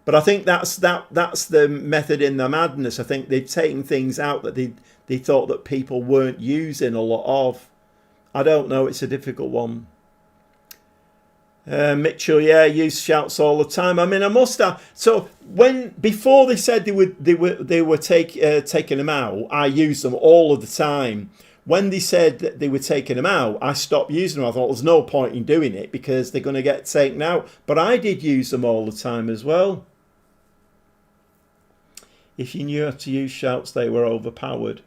But I think that's the method in the madness. I think they've taken things out that they thought that people weren't using a lot of. I don't know. It's a difficult one. Mitchell, yeah, use shouts all the time. I mean, I must have. So before they said they were taking them out, I used them all of the time. When they said that they were taking them out, I stopped using them. I thought there's no point in doing it because they're going to get taken out. But I did use them all the time as well. If you knew how to use shouts, they were overpowered.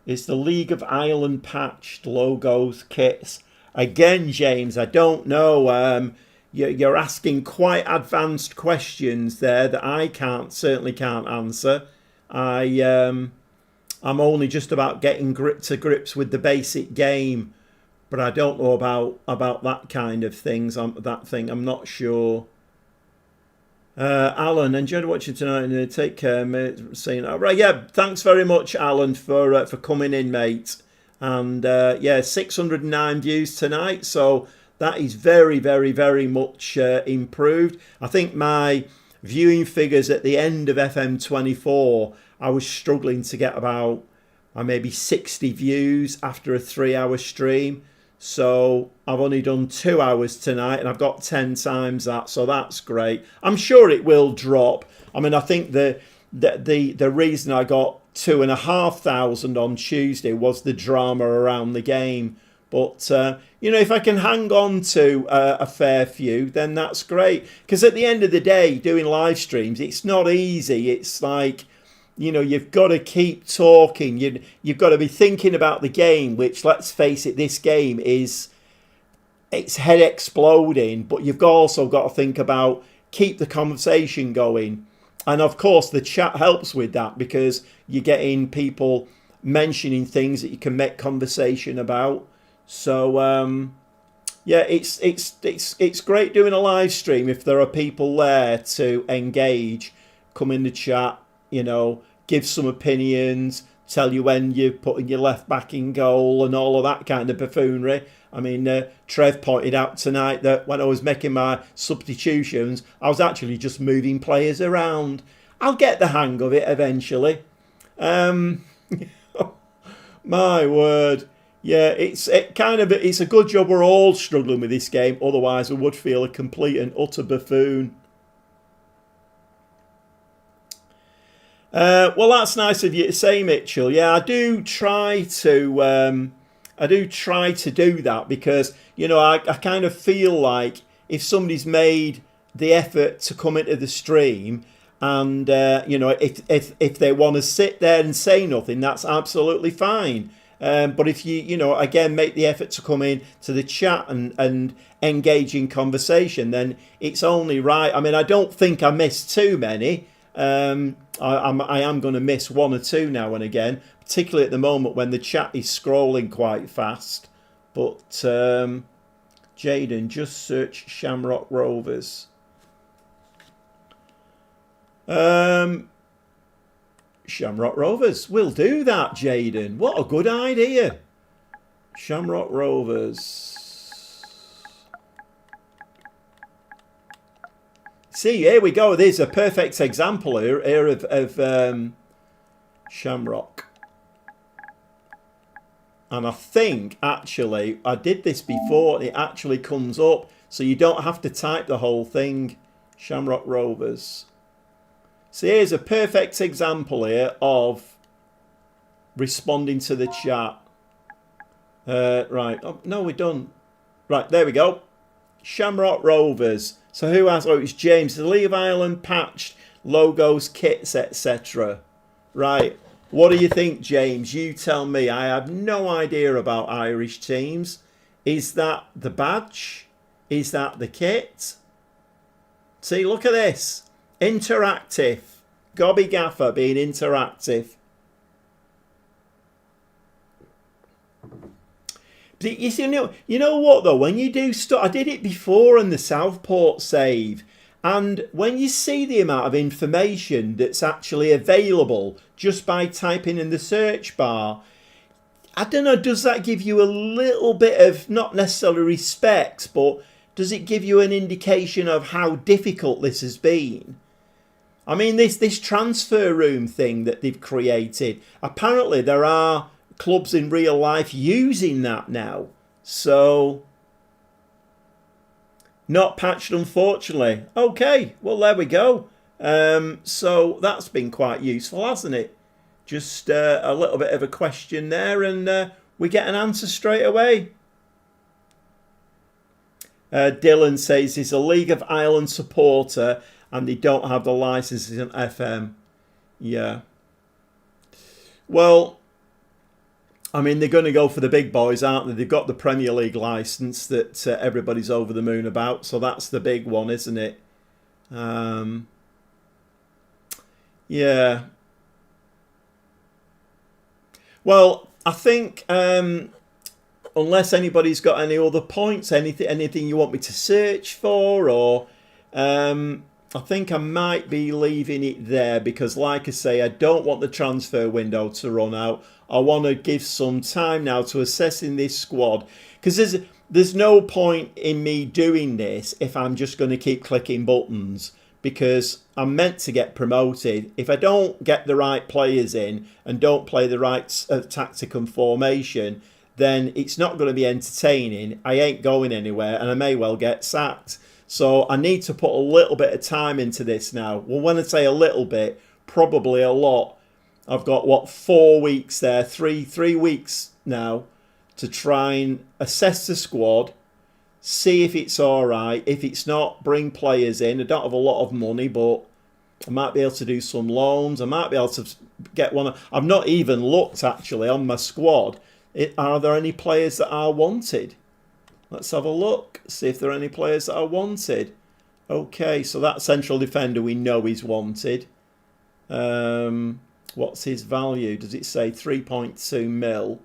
Is the League of Ireland patched logos, kits? Again, James, I don't know. You're asking quite advanced questions there that I certainly can't answer. I'm only just about getting to grips with the basic game, but I don't know about that kind of things. I'm not sure. Alan, enjoyed watching tonight and take care, mate. Saying right, yeah. Thanks very much, Alan, for coming in, mate. And 609 views tonight, so that is very, very, very much improved. I think my viewing figures at the end of FM24, I was struggling to get about maybe 60 views after a 3-hour stream. So I've only done 2 hours tonight and I've got 10 times that, so that's great. I'm sure it will drop. I mean, I think the reason I got 2,500 on Tuesday was the drama around the game. But if I can hang on to a fair few, then that's great. Because at the end of the day, doing live streams, it's not easy. It's like, you've got to keep talking. You've got to be thinking about the game, which, let's face it, this game it's head exploding. But you've also got to think about keep the conversation going. And of course, the chat helps with that because you're getting people mentioning things that you can make conversation about. So it's great doing a live stream if there are people there to engage, come in the chat, give some opinions, tell you when you're putting your left back in goal and all of that kind of buffoonery. I mean, Trev pointed out tonight that when I was making my substitutions, I was actually just moving players around. I'll get the hang of it eventually. My word. Yeah, it's a good job we're all struggling with this game. Otherwise, we would feel a complete and utter buffoon. Well, that's nice of you to say, Mitchell. Yeah, I do try to do that because I kind of feel like if somebody's made the effort to come into the stream and if they want to sit there and say nothing, that's absolutely fine. But if you again make the effort to come in to the chat and engage in conversation, then it's only right. I mean, I don't think I missed too many. I am going to miss one or two now and again, particularly at the moment when the chat is scrolling quite fast. But Jaden, just search Shamrock Rovers. Shamrock Rovers. We'll do that, Jaden. What a good idea. Shamrock Rovers. See, here we go. There's a perfect example here of Shamrock. And I think, actually, I did this before. It actually comes up. So you don't have to type the whole thing. Shamrock Rovers. So here's a perfect example here of responding to the chat. Right. Oh, no, we're done. Right, there we go. Shamrock Rovers. So who has... Oh, it's James. The League of Ireland patched logos, kits, etc. Right. What do you think, James? You tell me. I have no idea about Irish teams. Is that the badge? Is that the kit? See, look at this. Interactive. Gobby Gaffer being interactive. You know what though? When you do stuff, I did it before in the Southport save, and when you see the amount of information that's actually available just by typing in the search bar, I don't know, does that give you a little bit of, not necessarily respect, but does it give you an indication of how difficult this has been? I mean, this transfer room thing that they've created, apparently there are clubs in real life using that now. So, not patched, unfortunately. Okay, well, there we go. So that's been quite useful, hasn't it? Just a little bit of a question there, and we get an answer straight away. Dylan says he's a League of Ireland supporter and they don't have the licenses in FM. Yeah. Well, I mean, they're going to go for the big boys, aren't they? They've got the Premier League licence that everybody's over the moon about. So that's the big one, isn't it? Yeah. Well, I think unless anybody's got any other points, anything you want me to search for, or I think I might be leaving it there because, like I say, I don't want the transfer window to run out. I want to give some time now to assessing this squad, because there's no point in me doing this if I'm just going to keep clicking buttons, because I'm meant to get promoted. If I don't get the right players in and don't play the right tactic and formation, then it's not going to be entertaining. I ain't going anywhere and I may well get sacked. So I need to put a little bit of time into this now. Well, when I say a little bit, probably a lot. I've got, what, 4 weeks there, three weeks now to try and assess the squad, see if it's all right. If it's not, bring players in. I don't have a lot of money, but I might be able to do some loans. I might be able to get one. I've not even looked, actually, on my squad. Are there any players that are wanted? Let's have a look, see if there are any players that are wanted. Okay, so that central defender we know is wanted. What's his value? Does it say 3.2 mil?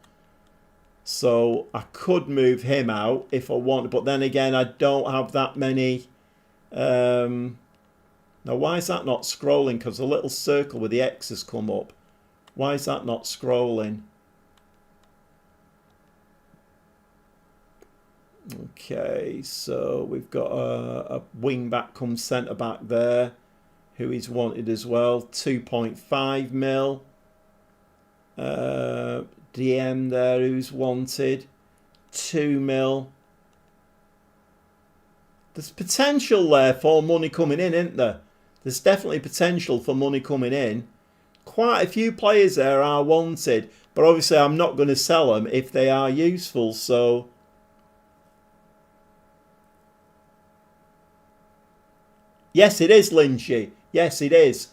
So I could move him out if I want, but then again, I don't have that many. Now, why is that not scrolling? Because the little circle with the X has come up. Why is that not scrolling? Okay, so we've got a wing back come centre back there, who is wanted as well. 2.5 mil. DM there, who's wanted. 2 mil. There's potential there for money coming in, isn't there? There's definitely potential for money coming in. Quite a few players there are wanted, but obviously I'm not going to sell them if they are useful, so... Yes, it is, Lynchy. Yes, it is.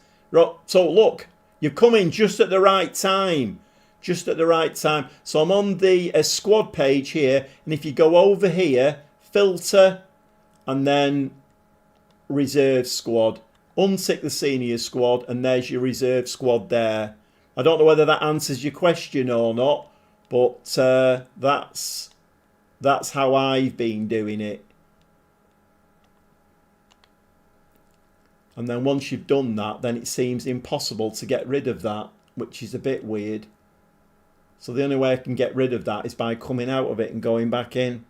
So, look, you've come in just at the right time. Just at the right time. So, I'm on the squad page here. And if you go over here, filter, and then reserve squad. Untick the senior squad, and there's your reserve squad there. I don't know whether that answers your question or not, but that's how I've been doing it. And then once you've done that, then it seems impossible to get rid of that, which is a bit weird. So the only way I can get rid of that is by coming out of it and going back in.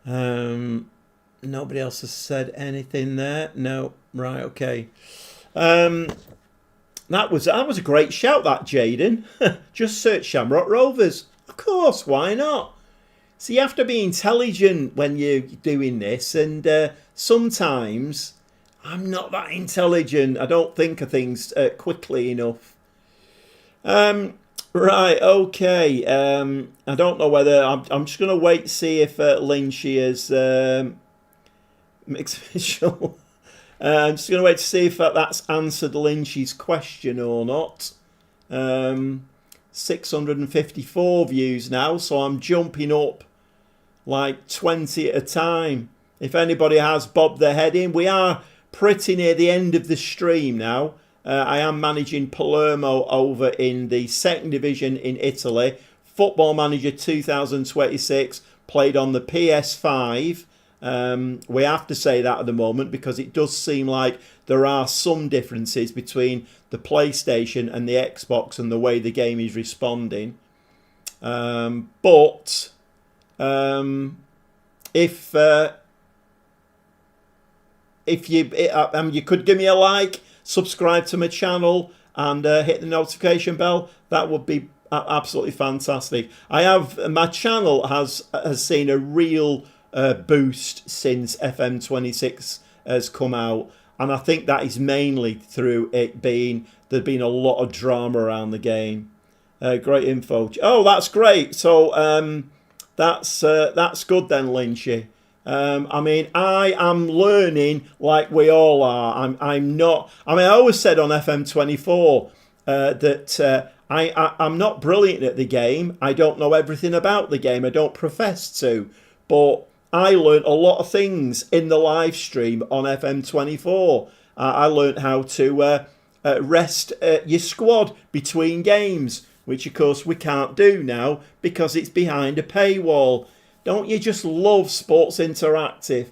Nobody else has said anything there. No. Right, okay. Now, That was a great shout, that, Jaden. Just search Shamrock Rovers. Of course, why not? So you have to be intelligent when you're doing this, and sometimes I'm not that intelligent. I don't think of things quickly enough. Right, okay. I don't know whether I'm just going to wait to see if Lynchy is mixed official. I'm just going to wait to see if that's answered Lynchy's question or not. 654 views now, so I'm jumping up like 20 at a time. If anybody has bobbed their head in, we are pretty near the end of the stream now. I am managing Palermo over in the second division in Italy. Football Manager 2026 played on the PS5. We have to say that at the moment because it does seem like there are some differences between the PlayStation and the Xbox and the way the game is responding. But if you could give me a like, subscribe to my channel, and hit the notification bell, that would be absolutely fantastic. My channel has seen a real boost since FM26 has come out, and I think that is mainly through there's been a lot of drama around the game. Great info. Oh, that's great. So that's good then, Lynchy. I mean, I am learning like we all are. I'm not. I mean, I always said on FM24 that I'm not brilliant at the game. I don't know everything about the game. I don't profess to, but I learned a lot of things in the live stream on FM24. I learned how to rest your squad between games, which of course we can't do now because it's behind a paywall. Don't you just love Sports Interactive?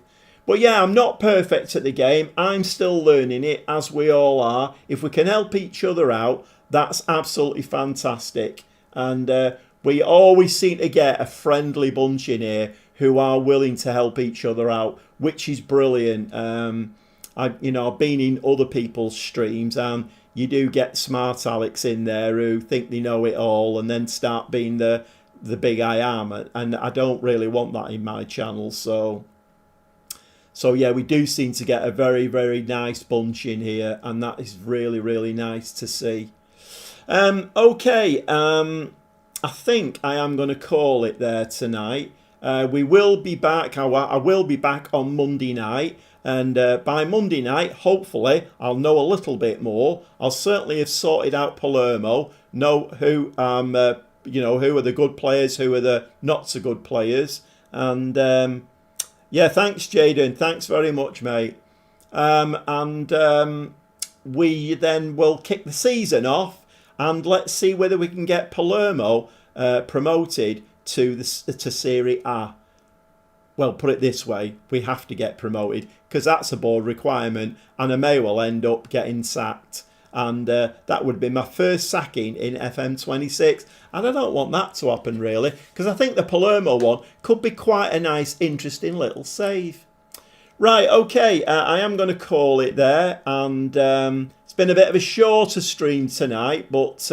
But yeah, I'm not perfect at the game. I'm still learning it, as we all are. If we can help each other out, that's absolutely fantastic. And we always seem to get a friendly bunch in here who are willing to help each other out, which is brilliant. I've been in other people's streams, and you do get smart Alex in there who think they know it all and then start being the big I am, and I don't really want that in my channel. So yeah, we do seem to get a very, very nice bunch in here, and that is really, really nice to see. Okay, I think I am going to call it there tonight. We will be back. I will be back on Monday night, and by Monday night, hopefully, I'll know a little bit more. I'll certainly have sorted out Palermo, know who who are the good players, who are the not so good players. And yeah, thanks, Jaden. Thanks very much, mate. We then will kick the season off, and let's see whether we can get Palermo promoted to Serie A. Well, put it this way, we have to get promoted because that's a board requirement, and I may well end up getting sacked. And that would be my first sacking in FM26, and I don't want that to happen really, because I think the Palermo one could be quite a nice, interesting little save. Right, okay, I am going to call it there, and it's been a bit of a shorter stream tonight, but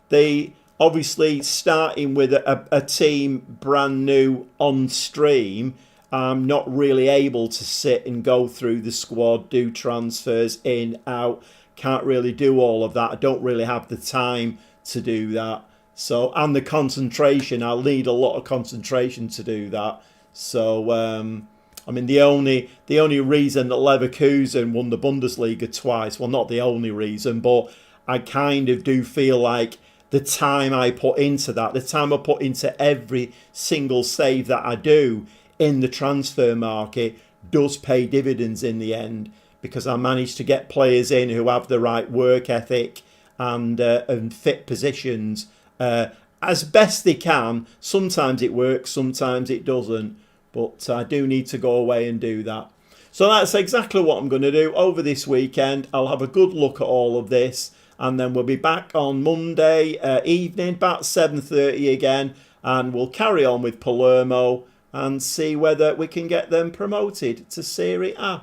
they obviously starting with a team brand new on stream. I'm not really able to sit and go through the squad, do transfers in, out. Can't really do all of that. I don't really have the time to do that. So, and the concentration, I'll need a lot of concentration to do that. So, I mean, the only reason that Leverkusen won the Bundesliga twice, well, not the only reason, but I kind of do feel like the time I put into that, the time I put into every single save that I do in the transfer market does pay dividends in the end, because I managed to get players in who have the right work ethic and fit positions as best they can. Sometimes it works, sometimes it doesn't, but I do need to go away and do that. So that's exactly what I'm going to do over this weekend. I'll have a good look at all of this, and then we'll be back on Monday evening, about 7:30 again, and we'll carry on with Palermo and see whether we can get them promoted to Serie A.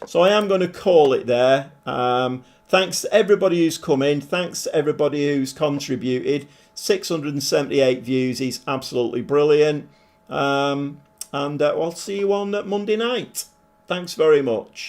So I am going to call it there. Thanks to everybody who's come in. Thanks to everybody who's contributed. 678 views is absolutely brilliant. And I'll see you on Monday night. Thanks very much.